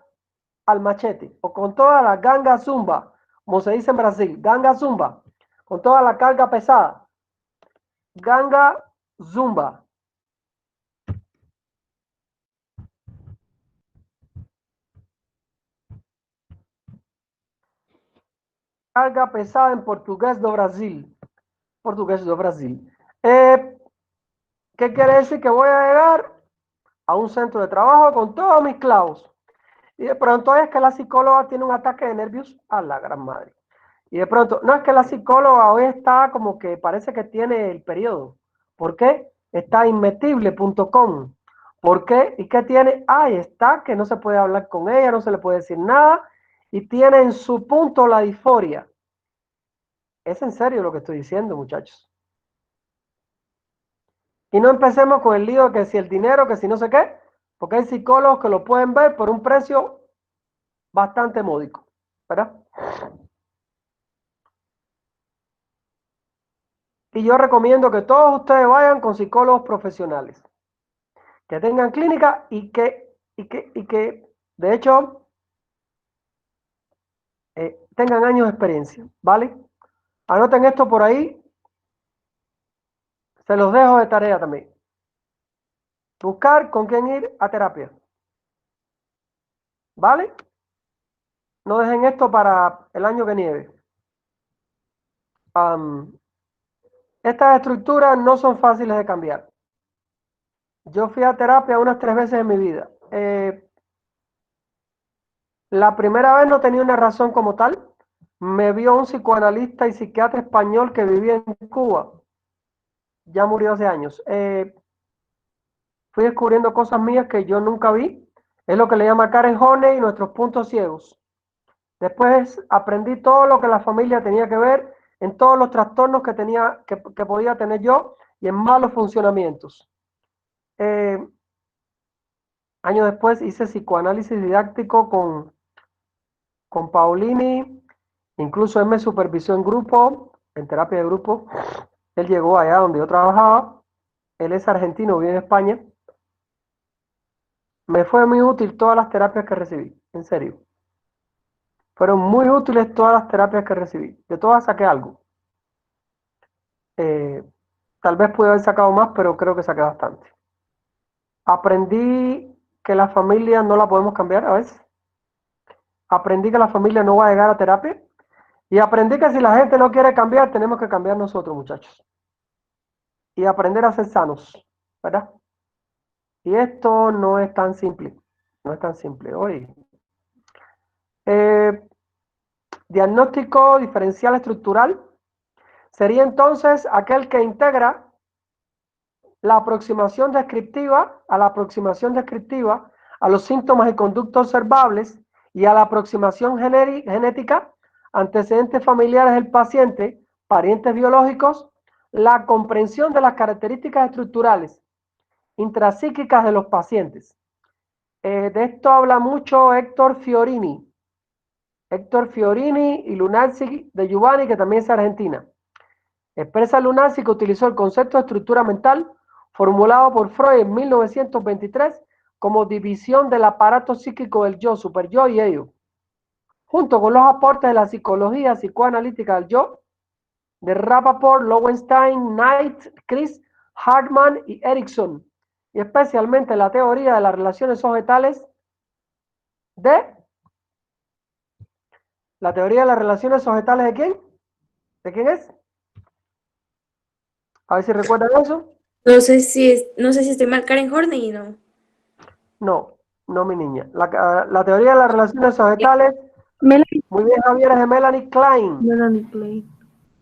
al machete o con toda la ganga zumba, como se dice en Brasil, ganga zumba, con toda la carga pesada. Ganga zumba. Carga pesada en portugués do Brasil. Portugués do Brasil. ¿Qué quiere decir? Que voy a llegar a un centro de trabajo con todos mis clavos. Y de pronto es que la psicóloga tiene un ataque de nervios a la gran madre. Y de pronto, no es que la psicóloga hoy está como que parece que tiene el periodo. ¿Por qué? Está inmetible.com. ¿Por qué? ¿Y qué tiene? Ahí está, que no se puede hablar con ella, no se le puede decir nada. Y tiene en su punto la disforia. Es en serio lo que estoy diciendo, muchachos. Y no empecemos con el lío de que si el dinero, que si no sé qué, porque hay psicólogos que lo pueden ver por un precio bastante módico, ¿verdad? Y yo recomiendo que todos ustedes vayan con psicólogos profesionales, que tengan clínica y que de hecho, tengan años de experiencia, ¿vale? Anoten esto por ahí, se los dejo de tarea también. Buscar con quién ir a terapia, ¿vale? No dejen esto para el año que nieve. Estas estructuras no son fáciles de cambiar. Yo fui a terapia unas 3 veces en mi vida. La primera vez no tenía una razón como tal. Me vio un psicoanalista y psiquiatra español que vivía en Cuba. Ya murió hace años. Fui descubriendo cosas mías que yo nunca vi. Es lo que le llama Karen Horney y nuestros puntos ciegos. Después aprendí todo lo que la familia tenía que ver en todos los trastornos que podía tener yo y en malos funcionamientos. Años después hice psicoanálisis didáctico con Paulini, incluso él me supervisó en grupo, en terapia de grupo. Él llegó allá donde yo trabajaba, él es argentino, vive en España. Me fue muy útil todas las terapias que recibí, en serio. Fueron muy útiles todas las terapias que recibí. De todas saqué algo. Tal vez pude haber sacado más, pero creo que saqué bastante. Aprendí que la familia no la podemos cambiar a veces. Aprendí que la familia no va a llegar a terapia. Y aprendí que si la gente no quiere cambiar, tenemos que cambiar nosotros, muchachos. Y aprender a ser sanos, ¿verdad? Y esto no es tan simple. No es tan simple. Oye. Diagnóstico diferencial estructural sería entonces aquel que integra la aproximación descriptiva a los síntomas y conductas observables y a la aproximación genética, antecedentes familiares del paciente, parientes biológicos, la comprensión de las características estructurales intrapsíquicas de los pacientes. De esto habla mucho Héctor Fiorini y Lunarsi de Giovanni, que también es argentina. Expresa Lunarsi que utilizó el concepto de estructura mental formulado por Freud en 1923 como división del aparato psíquico del yo, superyo y ello, junto con los aportes de la psicología psicoanalítica del yo, de Rappaport, Lowenstein, Knight, Chris, Hartman y Erickson, y especialmente la teoría de las relaciones objetales ¿de quién? ¿De quién es? A ver si recuerdan eso. No sé si estoy mal, Karen Horney, ¿no? No, mi niña. La teoría de las relaciones societales, Melanie, muy bien, Javier, es de Melanie Klein. Melanie Klein.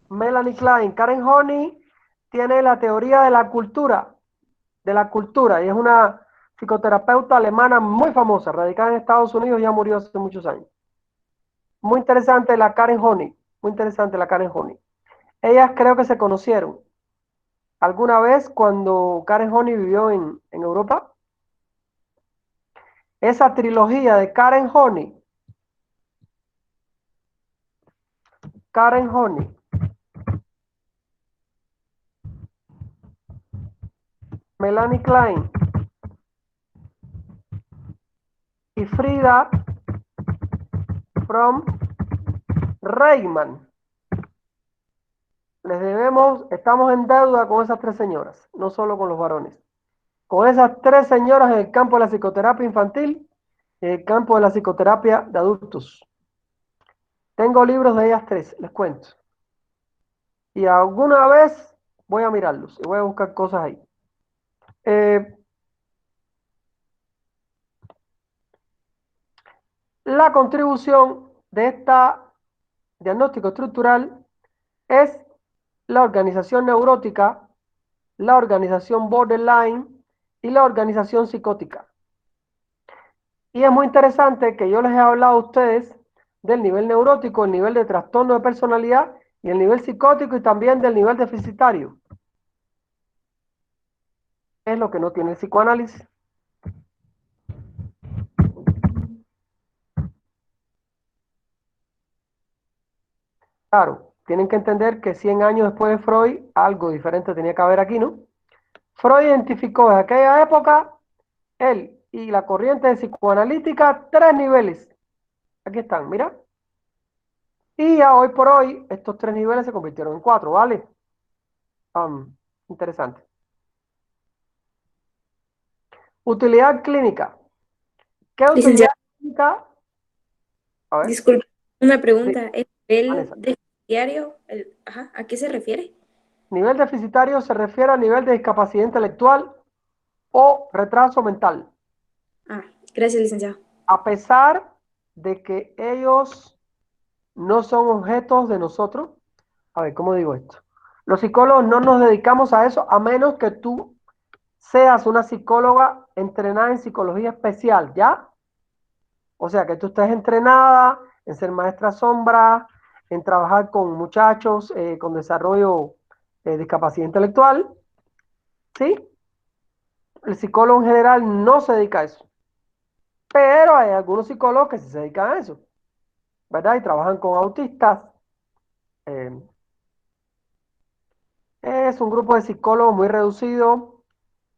Melanie Klein. Karen Horney tiene la teoría de la cultura, y es una psicoterapeuta alemana muy famosa, radicada en Estados Unidos, ya murió hace muchos años. Muy interesante la Karen Horney, muy interesante la Karen Horney. Ellas creo que se conocieron alguna vez cuando Karen Horney vivió en Europa. Esa trilogía de Karen Horney, Melanie Klein y Frida from Reichmann. Les debemos, estamos en deuda con esas tres señoras, no solo con los varones. Con esas tres señoras en el campo de la psicoterapia infantil y en el campo de la psicoterapia de adultos. Tengo libros de ellas tres, les cuento. Y alguna vez voy a mirarlos y voy a buscar cosas ahí. La contribución de esta diagnóstico estructural es la organización neurótica, la organización borderline y la organización psicótica. Y es muy interesante que yo les he hablado a ustedes del nivel neurótico, el nivel de trastorno de personalidad y el nivel psicótico y también del nivel deficitario. Es lo que no tiene el psicoanálisis. Claro, tienen que entender que 100 años después de Freud, algo diferente tenía que haber aquí, ¿no? Freud identificó en aquella época, él y la corriente psicoanalítica, 3 niveles. Aquí están, mira. Y ya hoy por hoy, estos 3 niveles se convirtieron en 4, ¿vale? Interesante. Utilidad clínica. ¿Qué utilidad Licenciado, clínica? A ver, disculpe, una sí, pregunta. ¿El nivel Vanessa. deficitario, ¿a qué se refiere? Nivel deficitario se refiere al nivel de discapacidad intelectual o retraso mental. Ah, gracias, licenciado. A pesar de que ellos no son objetos de nosotros. A ver, ¿cómo digo esto? Los psicólogos no nos dedicamos a eso a menos que tú seas una psicóloga entrenada en psicología especial, ¿ya? O sea, que tú estés entrenada en ser maestra sombra, en trabajar con muchachos con desarrollo de discapacidad intelectual, ¿sí? El psicólogo en general no se dedica a eso. Pero hay algunos psicólogos que sí se dedican a eso, ¿verdad? Y trabajan con autistas. Es un grupo de psicólogos muy reducido,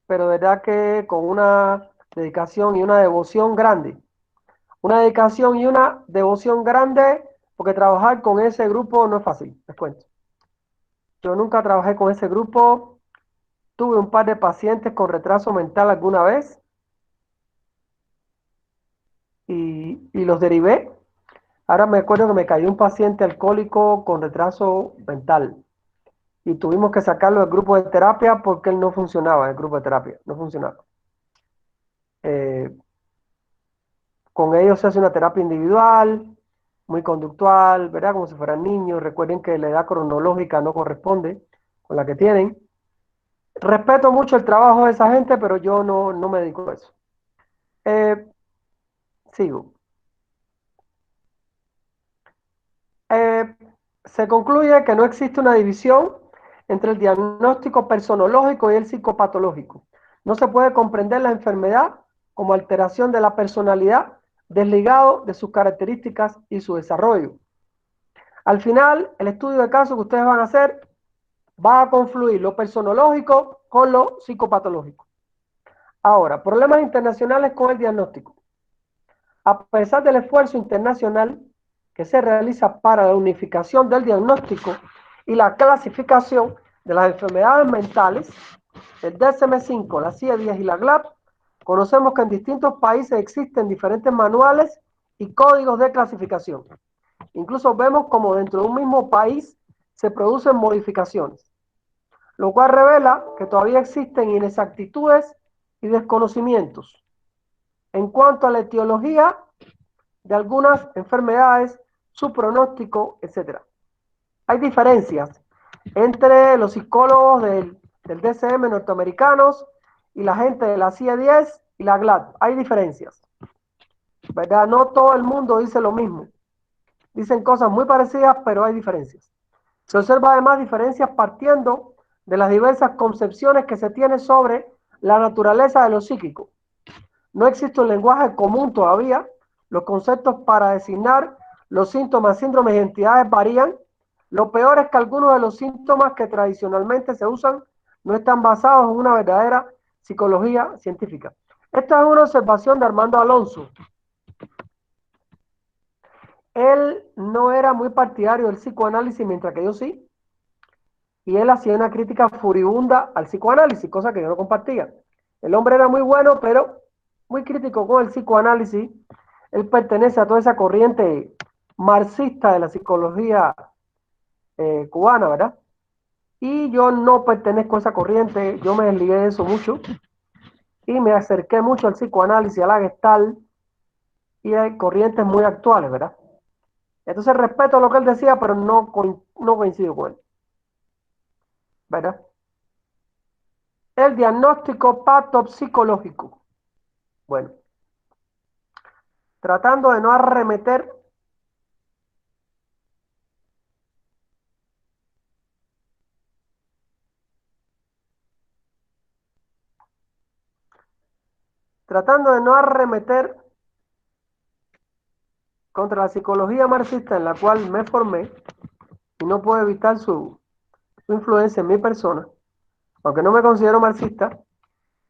pero de verdad que con una dedicación y una devoción grande. Una dedicación y una devoción grande, porque trabajar con ese grupo no es fácil, les cuento. Yo nunca trabajé con ese grupo. Tuve un par de pacientes con retraso mental alguna vez y los derivé. Ahora me acuerdo que me cayó un paciente alcohólico con retraso mental y tuvimos que sacarlo del grupo de terapia porque él no funcionaba, el grupo de terapia, no funcionaba. Con ellos se hace una terapia individual, muy conductual, ¿verdad? Como si fueran niños. Recuerden que la edad cronológica no corresponde con la que tienen. Respeto mucho el trabajo de esa gente, pero yo no me dedico a eso. Sigo. Se concluye que no existe una división entre el diagnóstico personológico y el psicopatológico. No se puede comprender la enfermedad como alteración de la personalidad desligado de sus características y su desarrollo. Al final, el estudio de caso que ustedes van a hacer va a confluir lo personológico con lo psicopatológico. Ahora, problemas internacionales con el diagnóstico. A pesar del esfuerzo internacional que se realiza para la unificación del diagnóstico y la clasificación de las enfermedades mentales, el DSM-5, la CIE-10 y la GLAP, conocemos que en distintos países existen diferentes manuales y códigos de clasificación. Incluso vemos como dentro de un mismo país se producen modificaciones, lo cual revela que todavía existen inexactitudes y desconocimientos en cuanto a la etiología de algunas enfermedades, su pronóstico, etc. Hay diferencias entre los psicólogos del DSM norteamericanos y la gente de la CIE-10 y la GLAD. Hay diferencias, ¿verdad? No todo el mundo dice lo mismo. Dicen cosas muy parecidas, pero hay diferencias. Se observa además diferencias partiendo de las diversas concepciones que se tienen sobre la naturaleza de lo psíquico. No existe un lenguaje común todavía. Los conceptos para designar los síntomas, síndromes y entidades varían. Lo peor es que algunos de los síntomas que tradicionalmente se usan no están basados en una verdadera psicología científica. Esta es una observación de Armando Alonso. Él no era muy partidario del psicoanálisis, mientras que yo sí. Y él hacía una crítica furibunda al psicoanálisis, cosa que yo no compartía. El hombre era muy bueno, pero muy crítico con el psicoanálisis. Él pertenece a toda esa corriente marxista de la psicología cubana, ¿verdad? Y yo no pertenezco a esa corriente, yo me desligué de eso mucho y me acerqué mucho al psicoanálisis, a la Gestalt, y hay corrientes muy actuales, ¿verdad? Entonces respeto lo que él decía, pero no coincido con él, ¿verdad? El diagnóstico patopsicológico. Bueno, tratando de no arremeter contra la psicología marxista en la cual me formé, y no puedo evitar su influencia en mi persona, aunque no me considero marxista,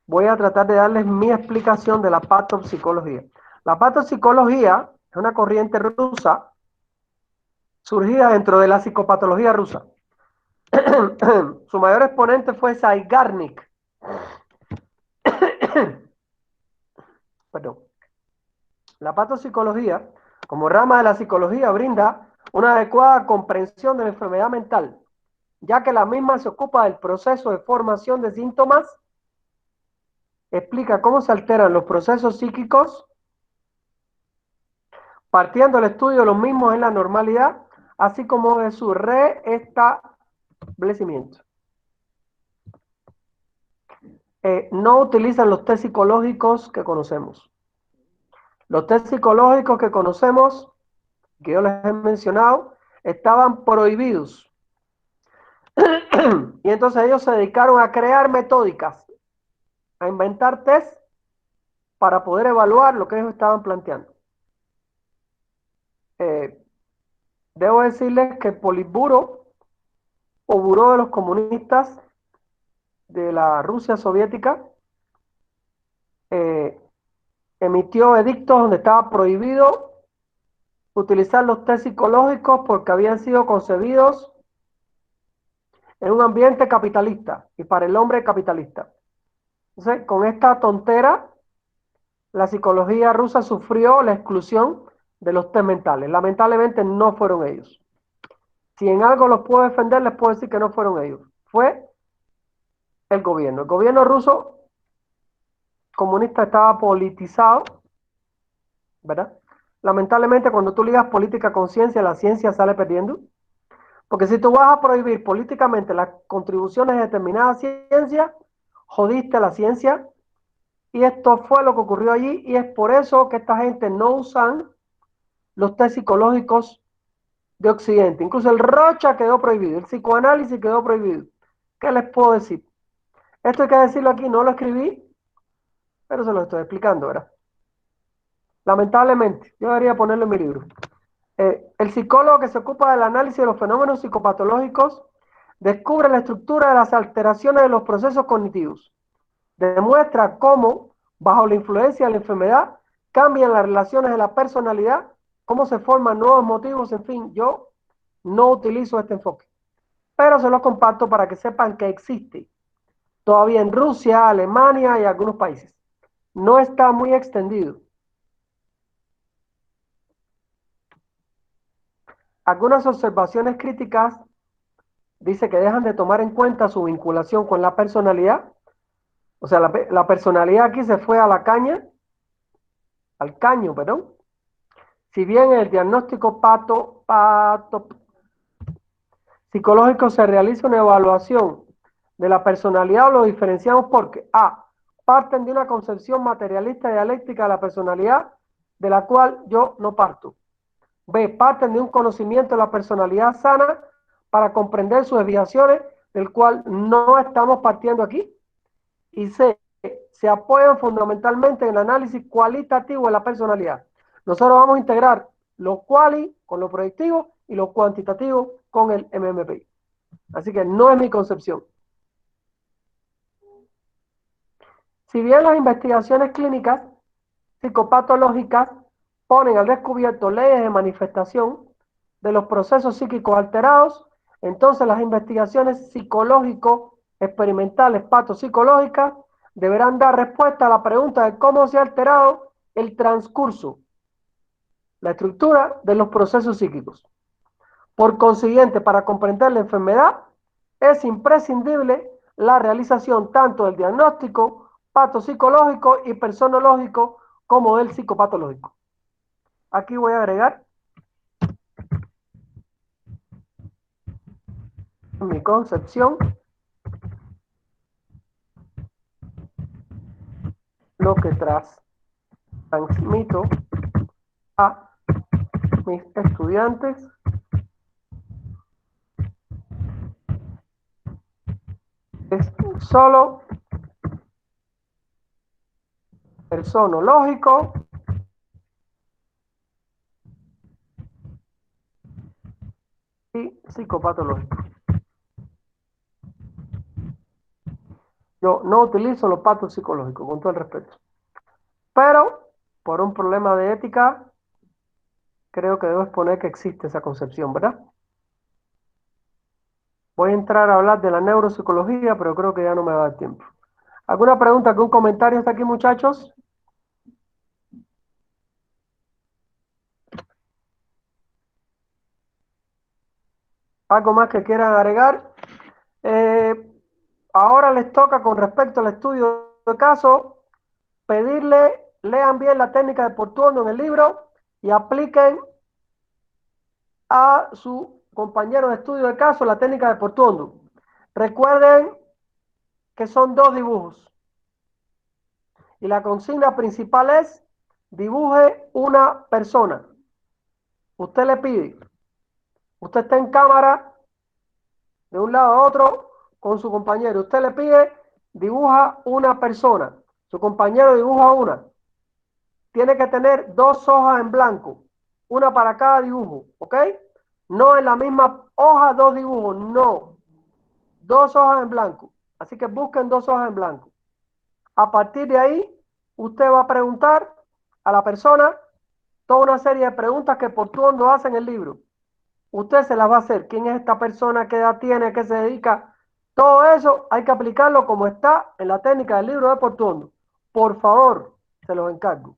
voy a tratar de darles mi explicación de la patopsicología. La patopsicología es una corriente rusa surgida dentro de la psicopatología rusa. Su mayor exponente fue Zygarnik. Perdón. La patopsicología, como rama de la psicología, brinda una adecuada comprensión de la enfermedad mental, ya que la misma se ocupa del proceso de formación de síntomas, explica cómo se alteran los procesos psíquicos, partiendo del estudio de los mismos en la normalidad, así como de su reestablecimiento. No utilizan los test psicológicos que conocemos. Los test psicológicos que conocemos, que yo les he mencionado, estaban prohibidos. Y entonces ellos se dedicaron a crear metódicas, a inventar test para poder evaluar lo que ellos estaban planteando. Debo decirles que el Politburo o Buró de los Comunistas de la Rusia soviética emitió edictos donde estaba prohibido utilizar los test psicológicos porque habían sido concebidos en un ambiente capitalista y para el hombre capitalista. Entonces, con esta tontera, la psicología rusa sufrió la exclusión de los test mentales. Lamentablemente no fueron ellos. Si en algo los puedo defender, les puedo decir que no fueron ellos. Fue el gobierno. El gobierno ruso comunista estaba politizado, ¿verdad? Lamentablemente, cuando tú ligas política con ciencia, la ciencia sale perdiendo. Porque si tú vas a prohibir políticamente las contribuciones de determinada ciencia, jodiste a la ciencia. Y esto fue lo que ocurrió allí. Y es por eso que esta gente no usan los test psicológicos de Occidente. Incluso el Rocha quedó prohibido. El psicoanálisis quedó prohibido. ¿Qué les puedo decir? Esto hay que decirlo aquí. No lo escribí, pero se lo estoy explicando, ¿verdad? Lamentablemente, yo debería ponerlo en mi libro. El psicólogo que se ocupa del análisis de los fenómenos psicopatológicos descubre la estructura de las alteraciones de los procesos cognitivos. Demuestra cómo, bajo la influencia de la enfermedad, cambian las relaciones de la personalidad, cómo se forman nuevos motivos, en fin, yo no utilizo este enfoque. Pero se lo comparto para que sepan que existe todavía en Rusia, Alemania y algunos países. No está muy extendido. Algunas observaciones críticas dice que dejan de tomar en cuenta su vinculación con la personalidad. O sea, la personalidad aquí se fue a la caña, al caño, perdón. Si bien en el diagnóstico psicológico se realiza una evaluación de la personalidad, lo diferenciamos porque A, parten de una concepción materialista y dialéctica de la personalidad, de la cual yo no parto. B, parten de un conocimiento de la personalidad sana para comprender sus desviaciones, del cual no estamos partiendo aquí. Y C, se apoyan fundamentalmente en el análisis cualitativo de la personalidad. Nosotros vamos a integrar lo quali con lo proyectivo y lo cuantitativo con el MMPI. Así que no es mi concepción. Si bien las investigaciones clínicas psicopatológicas ponen al descubierto leyes de manifestación de los procesos psíquicos alterados, entonces las investigaciones psicológico-experimentales patopsicológicas deberán dar respuesta a la pregunta de cómo se ha alterado el transcurso, la estructura de los procesos psíquicos. Por consiguiente, para comprender la enfermedad, es imprescindible la realización tanto del diagnóstico patopsicológico y personológico como del psicopatológico. Aquí voy a agregar mi concepción lo que transmito a mis estudiantes es solo personológico y psicopatológico. Yo no utilizo los patos psicológicos, con todo el respeto. Pero, por un problema de ética, creo que debo exponer que existe esa concepción, ¿verdad? Voy a entrar a hablar de la neuropsicología, pero creo que ya no me va a dar tiempo. ¿Alguna pregunta, algún comentario hasta aquí, muchachos? ¿Algo más que quieran agregar? Ahora les toca, con respecto al estudio de caso, pedirle, lean bien la técnica de Portuondo en el libro y apliquen a su compañero de estudio de caso la técnica de Portuondo. Recuerden que son 2 dibujos. Y la consigna principal es, dibuje una persona. Usted le pide, usted está en cámara, de un lado a otro, con su compañero. Usted le pide, dibuja una persona. Su compañero dibuja una. Tiene que tener 2 hojas en blanco, una para cada dibujo, ¿ok? No en la misma hoja 2 dibujos, no. 2 hojas en blanco. Así que busquen 2 hojas en blanco. A partir de ahí, usted va a preguntar a la persona toda una serie de preguntas que Portuondo hace en el libro. Usted se las va a hacer. ¿Quién es esta persona? ¿Qué edad tiene? ¿A qué se dedica? Todo eso hay que aplicarlo como está en la técnica del libro de Portuondo. Por favor, se los encargo.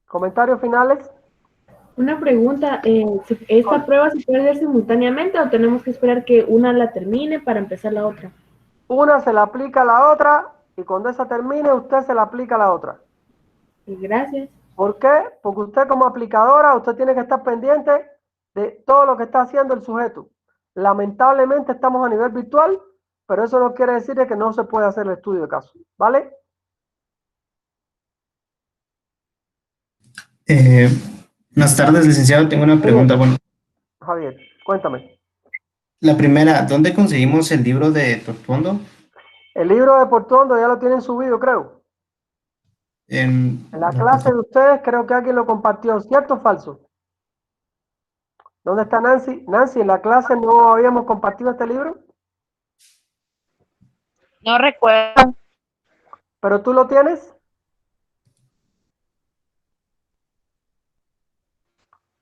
¿Comentarios finales? Una pregunta, ¿esta prueba se puede hacer simultáneamente o tenemos que esperar que una la termine para empezar la otra? Una se la aplica a la otra y cuando esa termine, usted se la aplica a la otra. Gracias. ¿Por qué? Porque usted como aplicadora, usted tiene que estar pendiente de todo lo que está haciendo el sujeto. Lamentablemente estamos a nivel virtual, pero eso no quiere decir que no se puede hacer el estudio de caso. ¿Vale? Buenas tardes, licenciado. Tengo una pregunta. Bueno, Javier, cuéntame. la primera, ¿dónde conseguimos el libro de Portuondo? El libro de Portuondo ya lo tienen subido, creo. En la clase de ustedes creo que alguien lo compartió. ¿Cierto o falso? ¿Dónde está Nancy? Nancy, ¿en la clase no habíamos compartido este libro? No recuerdo. ¿Pero tú lo tienes?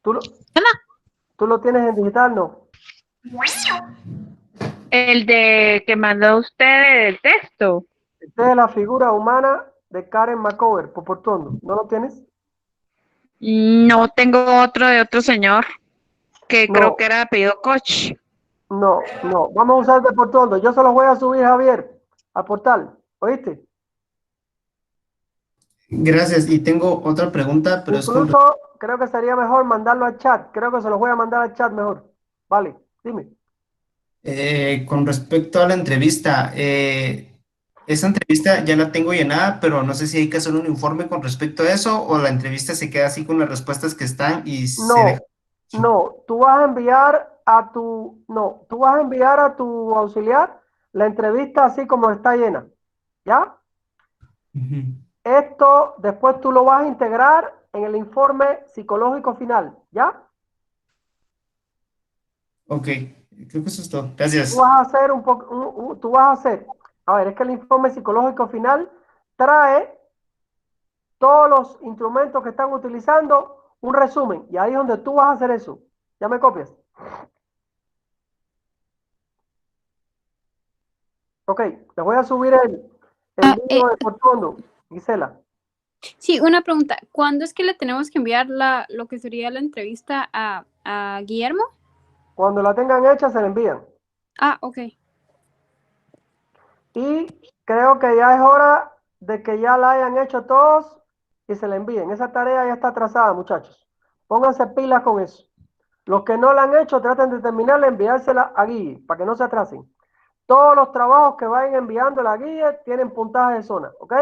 ¿Tú lo tienes en digital? No. El de que mandó usted el texto. Este es la figura humana de Karen McCover, por Portuondo. ¿No lo tienes? No, tengo otro de otro señor. que No. creo que era apellido Koch. No, vamos a usar de Portondo. Yo se los voy a subir, Javier, al portal. ¿Oíste? Gracias. Y tengo otra pregunta, pero es con... Incluso creo que sería mejor mandarlo al chat. Creo que se los voy a mandar al chat mejor. Vale, dime. Con respecto a la entrevista, esa entrevista ya la tengo llenada, pero no sé si hay que hacer un informe con respecto a eso o la entrevista se queda así con las respuestas que están y se deja. No, tú vas a enviar a tú vas a enviar a tu auxiliar la entrevista así como está llena. ¿Ya? Ujú. Esto después tú lo vas a integrar en el informe psicológico final. ¿Ya? Ok, creo que eso es todo. Tú Gracias. vas a hacer un poco, tú vas a hacer, a ver, es que el informe psicológico final trae todos los instrumentos que están utilizando, un resumen, y ahí es donde tú vas a hacer eso. ¿Ya me copias? Ok, les voy a subir el video de Portondo, Gisela. Sí, una pregunta. ¿Cuándo es que le tenemos que enviar lo que sería la entrevista a Guillermo? Cuando la tengan hecha, se la envían. Ah, ok. Y creo que ya es hora de que ya la hayan hecho todos y se la envíen. Esa tarea ya está atrasada, muchachos. Pónganse pilas con eso. Los que no la han hecho, traten de terminarla, enviársela a Guille, para que no se atrasen. Todos los trabajos que vayan enviando a Guille tienen puntaje de zona, ¿ok?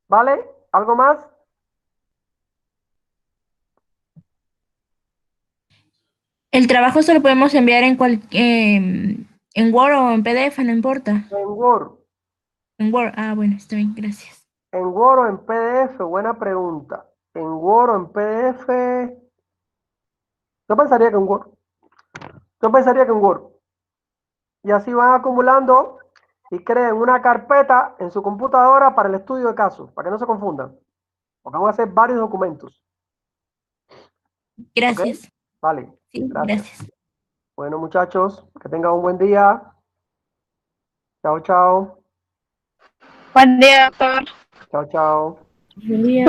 ¿Vale? ¿Algo más? El trabajo se lo podemos enviar en Word o en PDF, no importa. En Word. En Word, bueno, está bien, gracias. En Word o en PDF, buena pregunta. En Word o en PDF. Yo pensaría que en Word. Y así van acumulando y creen una carpeta en su computadora para el estudio de casos, para que no se confundan. Porque vamos a hacer varios documentos. Gracias. ¿Ok? Vale. Sí, Gracias. Bueno, muchachos, que tengan un buen día. Chao, chao. Buen día, doctor. Chao, chao. Buen día.